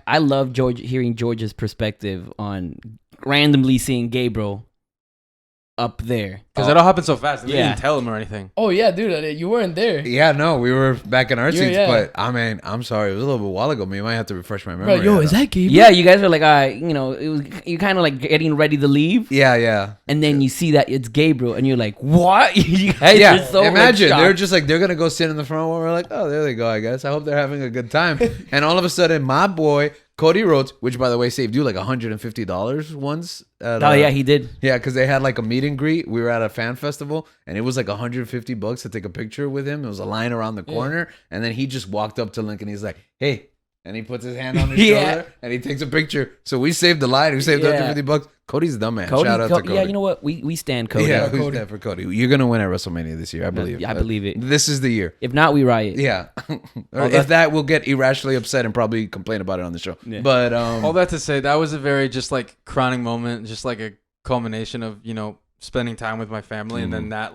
I love hearing George's perspective on randomly seeing Gabriel up there. Because it all happened so fast. They Yeah. didn't tell him or anything. Oh yeah, dude, you weren't there. Yeah, no, we were back in our Yeah, seats, yeah. but I mean, I'm sorry, it was a little bit while ago. You might have to refresh my memory. Bro, yo, on is that Gabe? Yeah, you guys were like, it was you kind of like getting ready to leave, Yeah. and then you see that it's Gabriel, and you're like, what? You guys Yeah, are so imagine like, they're shocked. just like they're gonna go sit in the front. We're like, oh, there they go. I guess I hope they're having a good time. And all of a sudden, my boy Cody Rhodes, which by the way saved you like $150 once. Oh yeah, he did. Yeah, because they had like a meet and greet. We were at a fan festival, and it was like $150 to take a picture with him. There was a line around the corner, and then he just walked up to Link and he's like, "Hey," and he puts his hand on his Yeah. shoulder and he takes a picture. So we saved the line. We saved Yeah. $150. Cody's the man. Cody, Shout out to Cody. yeah, you know what? We stand Cody. Yeah, Yeah, who's Cody. that for Cody? You're gonna win at WrestleMania this year, I believe. I believe it. This is the year. If not, we riot. Yeah. Or if that, we'll get irrationally upset and probably complain about it on the show. Yeah. But All that to say, that was a very just like crowning moment, just like a culmination of, spending time with my family. And then that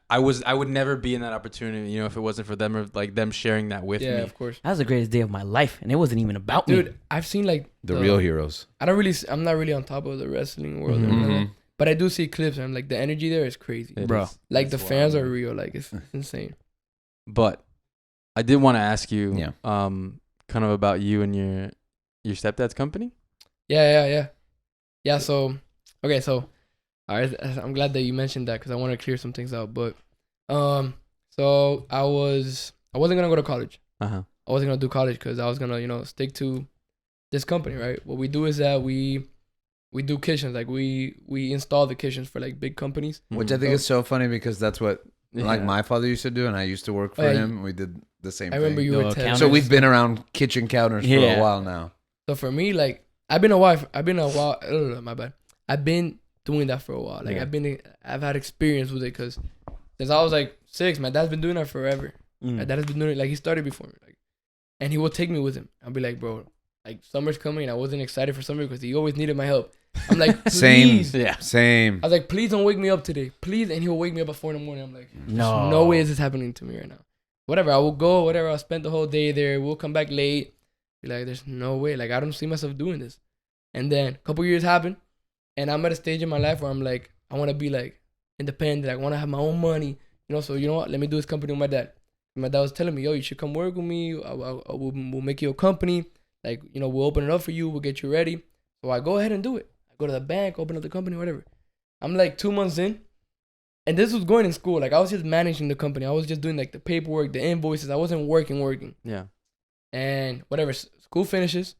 I would never be in that opportunity, if it wasn't for them or like them sharing that with Yeah, me. of course. That was the greatest day of my life, and it wasn't even about me. Dude, I've seen like the real heroes. I'm not really on top of the wrestling world, or whatever, but I do see clips and like the energy there is crazy. It Bro. is. Like It's the wild, fans man. are real, like it's insane. But I did want to ask you, Yeah. kind of about you and your stepdad's company. Yeah. So, okay, so, all right, I'm glad that you mentioned that because I want to clear some things out. But, so I wasn't gonna go to college. Uh-huh. I wasn't gonna do college because I was gonna, stick to this company, right? What we do is that we do kitchens, like we install the kitchens for like big companies. Which I think is so funny because that's what like Yeah. my father used to do, and I used to work for Oh, yeah. him. We did the same I thing. remember you The were 10. counters. So we've been around kitchen counters for Yeah. a while now. So for me, like I've been a while. My bad. I've been doing that for a while. Like Yeah. I've had experience with it because since I was like 6, my dad's been doing that forever. My dad has been doing it. Like he started before me. Like, and he would take me with him. I'll be like, bro, like summer's coming. And I wasn't excited for summer because he always needed my help. I'm like, please. Same. Yeah. Same. I was like, please don't wake me up today, please. And he'll wake me up at 4 a.m. I'm like, No. there's no way is this happening to me right now. whatever. I will go, whatever. I'll spend the whole day there. We'll come back late. Be like, there's no way. Like, I don't see myself doing this. And then a couple years happen, and I'm at a stage in my life where I'm like, I want to be like independent. I want to have my own money. You know, so you know what? Let me do this company with my dad. And my dad was telling me, yo, you should come work with me. We'll make you a company. Like, you know, we'll open it up for you. We'll get you ready. So I go ahead and do it. I go to the bank, open up the company, whatever. I'm like 2 months in. And this was going in school. Like, I was just managing the company. I was just doing like the paperwork, the invoices. I wasn't working. Yeah. And whatever, school finishes.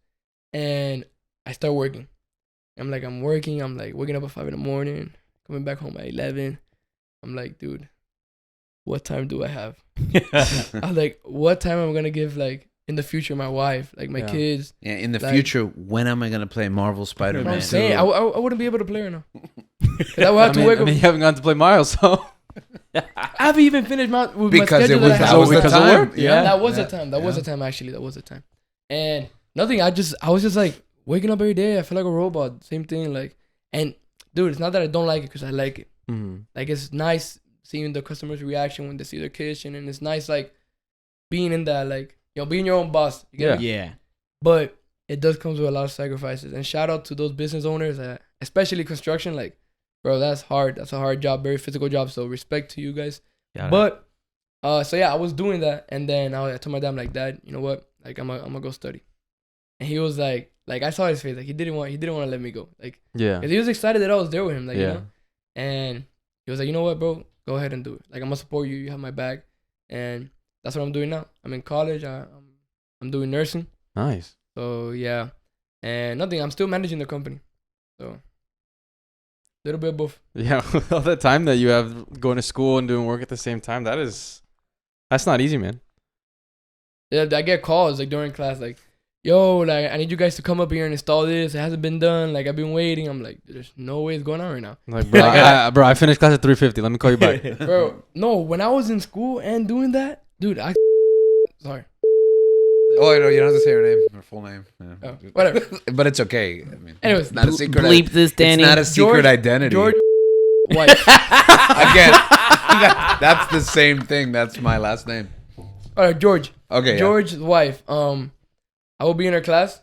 And I start working. I'm working. I'm like waking up at 5 a.m, coming back home at 11. I'm like, dude, what time do I have? I'm like, what time am I gonna give like in the future my wife, like my kids? Yeah, in the like, future, when am I gonna play Marvel Spider-Man? I'm saying I wouldn't be able to play right now. I would have to wake up. You haven't gone to play Miles, so I haven't even finished my because schedule it was that I had. because of work. Yeah. That was the time. That was the time actually. That was the time. And nothing. I was just like waking up every day. I feel like a robot. Same thing. Like, and dude, it's not that I don't like it because I like it. Mm-hmm. Like, it's nice seeing the customers' reaction when they see their kitchen, and it's nice like being in that, like, you know, being your own boss. You get me? Yeah. But it does come with a lot of sacrifices. And shout out to those business owners, especially construction. Like, bro, that's hard. That's a hard job, very physical job. So respect to you guys. But so yeah, I was doing that, and then I told my dad, I'm like, Dad, you know what? Like, I'm gonna go study. And he was like I saw his face, like he didn't want to let me go. Like, yeah, 'cause he was excited that I was there with him, like, you know. And he was like, you know what, bro? Go ahead and do it. Like, I'm gonna support you. You have my back, and that's what I'm doing now. I'm in college. I'm doing nursing. Nice. So yeah, and nothing. I'm still managing the company. So a little bit of both. Yeah, all that time that you have going to school and doing work at the same time, that's not easy, man. Yeah, I get calls like during class, like, yo, like, I need you guys to come up here and install this. It hasn't been done. Like, I've been waiting. I'm like, there's no way it's going on right now. Like, bro, I finished class at 3:50. Let me call you back. Bro, no, when I was in school and doing that, dude, sorry. Oh, no, you don't have to say her name, her full name. Yeah. Oh, whatever. But it's okay. I mean, Anyways, it's not a secret. Bleep this, Danny. It's not a secret identity. George wife. Again, that's the same thing. That's my last name. All right, George. Okay. George's wife. I will be in her class.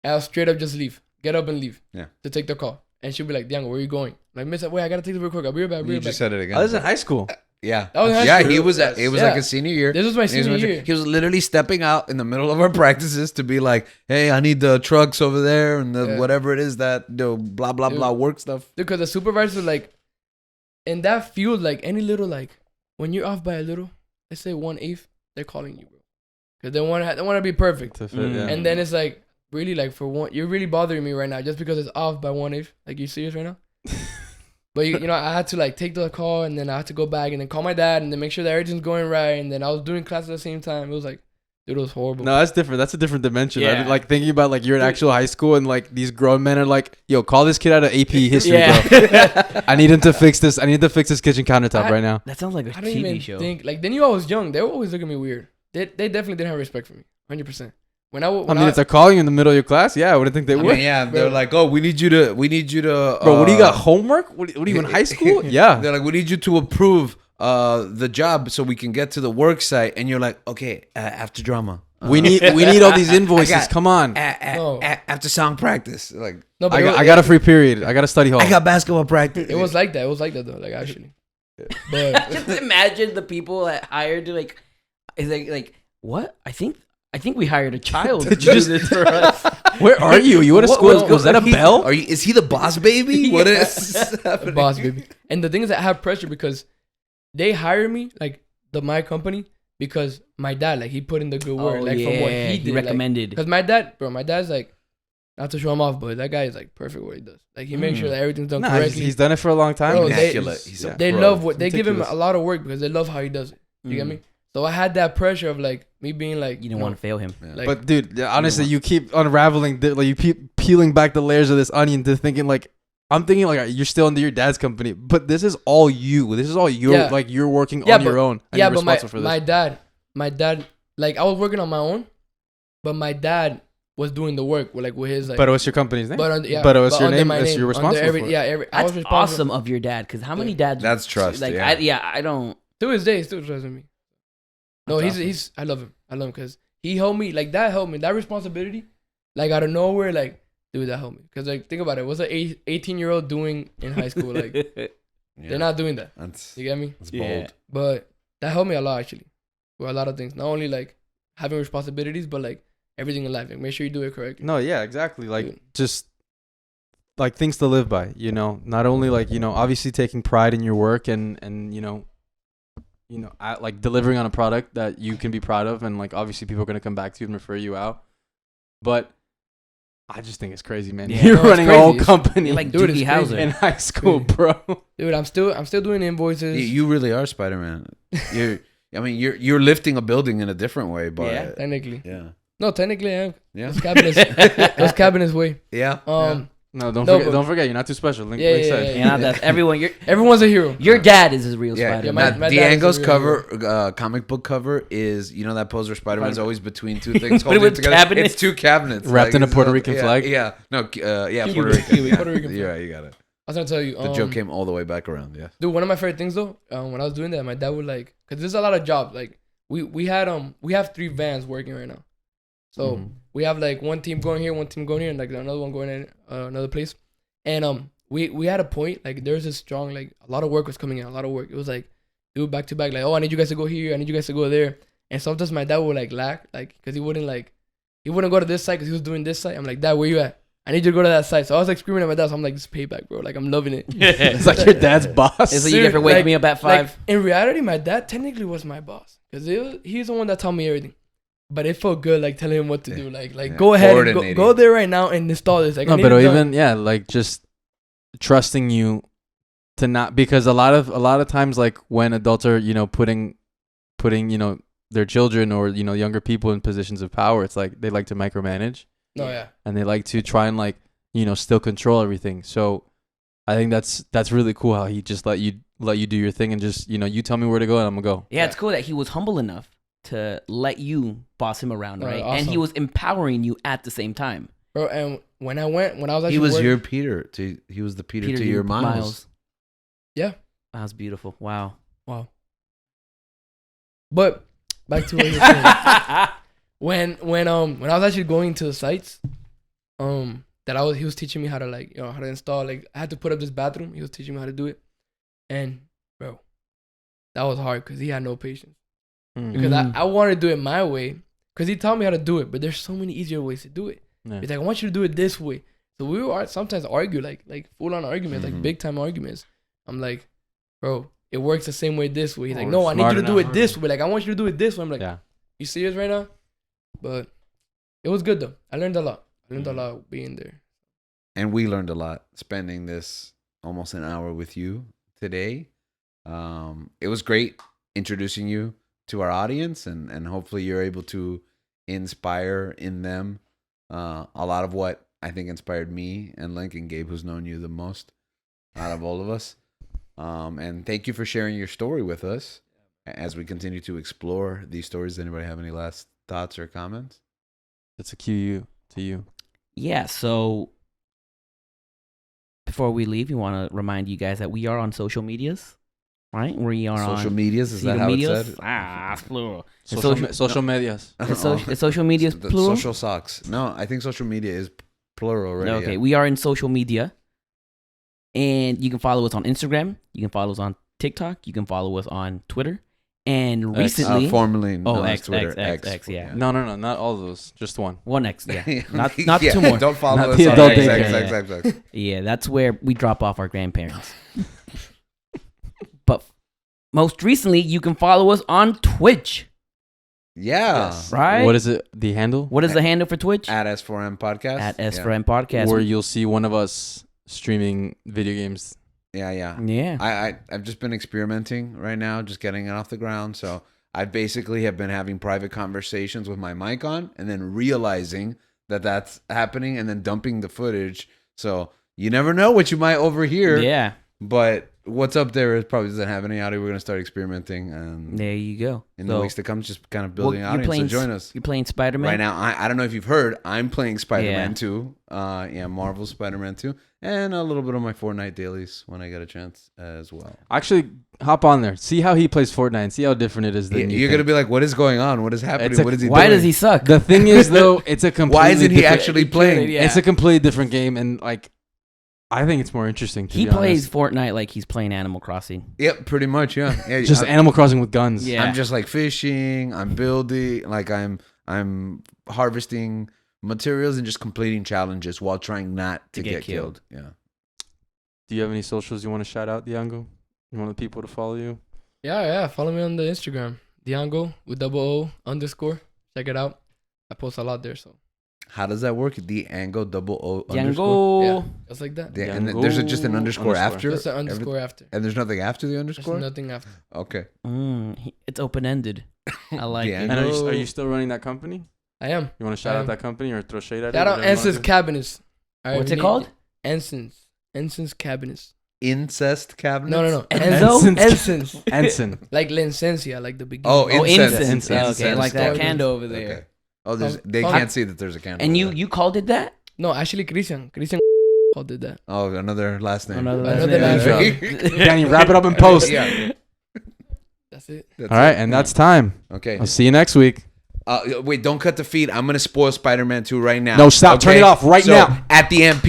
And I'll straight up just leave. Get up and leave. Yeah. To take the call. And she'll be like, Diango, where are you going? Like, Miss, wait, I gotta take this real quick. I'll be right back. You just said it again. I was in high school. Yeah. That was high Yeah, school. he was. It was like a senior year. This was my senior year. He was literally stepping out in the middle of our practices to be like, "Hey, I need the trucks over there and the whatever it is that blah blah blah work stuff." Because the supervisor, like, in that field, like, any little, like, when you're off by a little, let's say 1/8, they're calling you, bro, because they want to be perfect. To fit, yeah. And then it's like, really, like, for one, you're really bothering me right now just because it's off by 1/8. Like, you serious right now? But you know, I had to like take the call, and then I had to go back and then call my dad and then make sure that everything's going right. And then I was doing class at the same time. It was like, dude, it was horrible. No, that's different. That's a different dimension. Yeah. Like thinking about like you're in actual high school and like these grown men are like, yo, call this kid out of AP history, bro. I need him to fix this. I need to fix this kitchen countertop right now. That sounds like a I don't TV even show. think, like, they knew I was young. They were always looking at me weird. They definitely didn't have respect for me, 100%. I mean, if they're calling you in the middle of your class, yeah, I wouldn't think they would. mean, yeah, they're like, "Oh, we need you to." Bro, what do you got? Homework? What are you in high school? Yeah. They're like, "We need you to approve the job so we can get to the work site." And you're like, "Okay, after drama, we need all these invoices. Come on. after song practice." Like, no, but I got a free period. I got a study hall. I got basketball practice. it was like that. It was like that though, like, actually. But Just imagine the people that hired to like, is like what? I think we hired a child to Did you do just- this for us. Where are you? You at a school? Was that a bell? Is he the boss baby? What is the happening? boss, baby. And the thing is, I have pressure because they hire me, like, my company, because my dad, like, he put in the good work, like, from what he did. recommended. Because my dad's like, not to show him off, but that guy is like perfect what he does. Like, he makes sure that everything's done Nah, correctly. he's done it for a long time. Bro, Immaculate. He's a They pro. love what they give him Meticulous. a lot of work because they love how he does it. You get me? So I had that pressure of like me being like, You didn't want to fail him. Yeah. like, But dude, honestly, you keep unraveling, like you keep peeling back the layers of this onion to thinking like, I'm thinking like you're still under your dad's company, but this is all you. This is all your like you're working on your own. And you're but responsible for this. my dad, like, I was working on my own, but my dad was doing the work with his like. But what's your company's name? But under, yeah, but it was your under name. my It's name, you're under responsible for it. Yeah, I was That's responsible. awesome of your dad, because how many dads? That's trust. Like, yeah. I don't. To his day, he still trusts me. No, That's he's. I love him. I love him because he helped me. Like that helped me. That responsibility, like out of nowhere, like dude, that helped me. Because like think about it. What's an 18-year-old doing in high school? Like Yeah. they're not doing that. That's You get me? bold. Yeah. But that helped me a lot actually. With a lot of things. Not only like having responsibilities, but like everything in life. Like make sure you do it correctly. No, yeah, exactly. Like Dude. just like things to live by, you know. Not only like, you know, obviously taking pride in your work and like delivering on a product that you can be proud of, and like obviously people are gonna come back to you and refer you out. But I just think it's crazy, man. Yeah. You're No, it's running a whole crazy. company You're like Dude, Doogie it's crazy. Howser. in high school, Crazy. bro. Dude, I'm still doing invoices. You really are Spider-Man. You're lifting a building in a different way, but Yeah. Technically. yeah. No, technically I am. Yeah. Those cabinets way. Yeah. No, No, don't forget, you're not too special. Link Yeah, said. yeah. And not that everyone, Everyone's a hero. your dad is his real Yeah, Spider. my- Man. my dad is Diango's a real cover, comic book cover is, you know, that pose where Spider-Man's always between two things Put it holding with it together. cabinets. It's two cabinets. Wrapped in a it's Puerto Rican flag? Yeah. No, yeah, Cuban, Puerto Rican. Cuban, yeah. Puerto Rican Yeah, flag. you got it. I was gonna tell you. The joke came all the way back around, yeah. Dude, one of my favorite things though, when I was doing that, my dad would like, cause there's a lot of jobs. Like we have 3 vans working right now, so Mhm. we have like one team going here, one team going here, and like another one going in another place. And we had a point like there's a strong like a lot of work was coming in, a lot of work. It was like dude back to back, like, oh, I need you guys to go here, I need you guys to go there. And sometimes my dad would like lack, like, cause he wouldn't go to this site because he was doing this site. I'm like, Dad, where you at? I need you to go to that site. So I was like screaming at my dad. So I'm like, this is payback, bro. Like I'm loving it. It's like your dad's boss. It's like you get for waking me up at 5. Like, in reality, my dad technically was my boss because he's the one that taught me everything. But it felt good, like telling him what to do. Like Yeah. go ahead and Coordinating. go there right now and install this. Like, I No, need but it done. even like just trusting you to not, because a lot of times like when adults are, you know, putting you know their children or, you know, younger people in positions of power, it's like they like to micromanage No, yeah. and they like to try and like, you know, still control everything. So I think that's really cool how he just let you do your thing and just, you know, you tell me where to go and I'm gonna go. Yeah, it's cool that he was humble enough to let you boss him around, right? And he awesome. was empowering you at the same time. Bro, and when I was actually He was working, your Peter. He was the Peter to your Miles. Yeah. That was beautiful. Wow. Wow. But back to what you were saying. when I was actually going to the sites, he was teaching me how to like, you know, how to install, like I had to put up this bathroom. He was teaching me how to do it. And bro, that was hard because he had no patience. Mm. Because I wanted to do it my way. Because he taught me how to do it, but there's so many easier ways to do it. Yeah. He's like, I want you to do it this way. So we would sometimes argue, like full on arguments, Mhm. like big time arguments. I'm like, bro, it works the same way this way. He's like, Or no, I need you to smarter, do not it this way. Like I want you to do it this way. I'm like, Yeah. you serious right now? But it was good though. I learned a lot. I learned a lot being there. And we learned a lot spending this almost an hour with you today. It was great introducing you to our audience, and hopefully you're able to inspire in them a lot of what I think inspired me and Link and Gabe, who's known you the most out of all of us. And thank you for sharing your story with us as we continue to explore these stories. Does anybody have any last thoughts or comments? It's a cue to you. Yeah, so before we leave, we want to remind you guys that we are on social medias, right? We are Social on medias, is that social how medias. it's said? It's plural. Social medias. The social media is The plural? social socks. No, I think social media is plural already. Okay, yeah. we are in social media. And you can follow us on Instagram. You can follow us on TikTok. You can follow us on Twitter. And recently... formerly known Oh, as X, Twitter. X, yeah. No, not all of those. Just one. One X, yeah. Not Yeah, two more. Don't follow Not us the on adult X, daycare. X, X, X, X. Yeah, that's where we drop off our grandparents. But most recently, you can follow us on Twitch. Yeah. Yes. Right? What is it? The handle? What is the handle for Twitch? At S4M Podcast. At S4M Podcast. Where you'll see one of us streaming video games. Yeah. Yeah. I've just been experimenting right now, just getting it off the ground. So I basically have been having private conversations with my mic on and then realizing that that's happening and then dumping the footage. So you never know what you might overhear. Yeah. But what's up there is probably doesn't have any audio. We're gonna start experimenting, and There you go. in the weeks to come, just kind of building you're audience. So playing join us. You're playing Spider-Man Right now, I don't know if you've heard, I'm playing Spider-Man Yeah. 2. Marvel Spider-Man 2. And a little bit of my Fortnite dailies when I get a chance as well. Actually, hop on there. See how he plays Fortnite and see how different it is than You're going to be like, what is going on? What is happening? What is he doing? Why does he suck? The thing is, though, it's a completely Why isn't he different- actually playing? Yeah. It's a completely different game, and like, I think it's more interesting. To He be plays honest. Fortnite like he's playing Animal Crossing. Yep, pretty much, yeah. Just Animal Crossing with guns. Yeah. I'm just like fishing, I'm building, like I'm harvesting materials and just completing challenges while trying not to get killed. Yeah. Do you have any socials you want to shout out, Diango? You want the people to follow you? Yeah. Follow me on the Instagram, Diango with _O_. Check it out. I post a lot there, so How does that work? Diango _O_. Diango. yeah, just like that. And then there's just an underscore after? Just an underscore after. And there's nothing after the There's underscore? nothing after. Okay. It's open ended. I like Yeah. it. And No. are you still running that company? I am. You want to shout out that company or throw shade at it? Shout out Whatever you wanna Ensign's do? Cabinets. All right, What's we it need- called? Ensign's Cabinets. Incest cabinets? No. Enzo? Ensign's. Ensign. Like licencia, like the beginning. Oh, incense. Incense. Incense. Okay, like that Incense. candle over there. Okay. Oh, they Oh, can't see that there's a candle. And there. you called it that? No, actually, Christian called it that. Oh, another last name. Another last name. Danny, wrap it up in post. Yeah. That's it. That's All right, it. and that's time. Okay. I'll see you next week. Wait, don't cut the feed. I'm going to spoil Spider-Man 2 right now. No, stop. Turn it off right So, now. At the MP.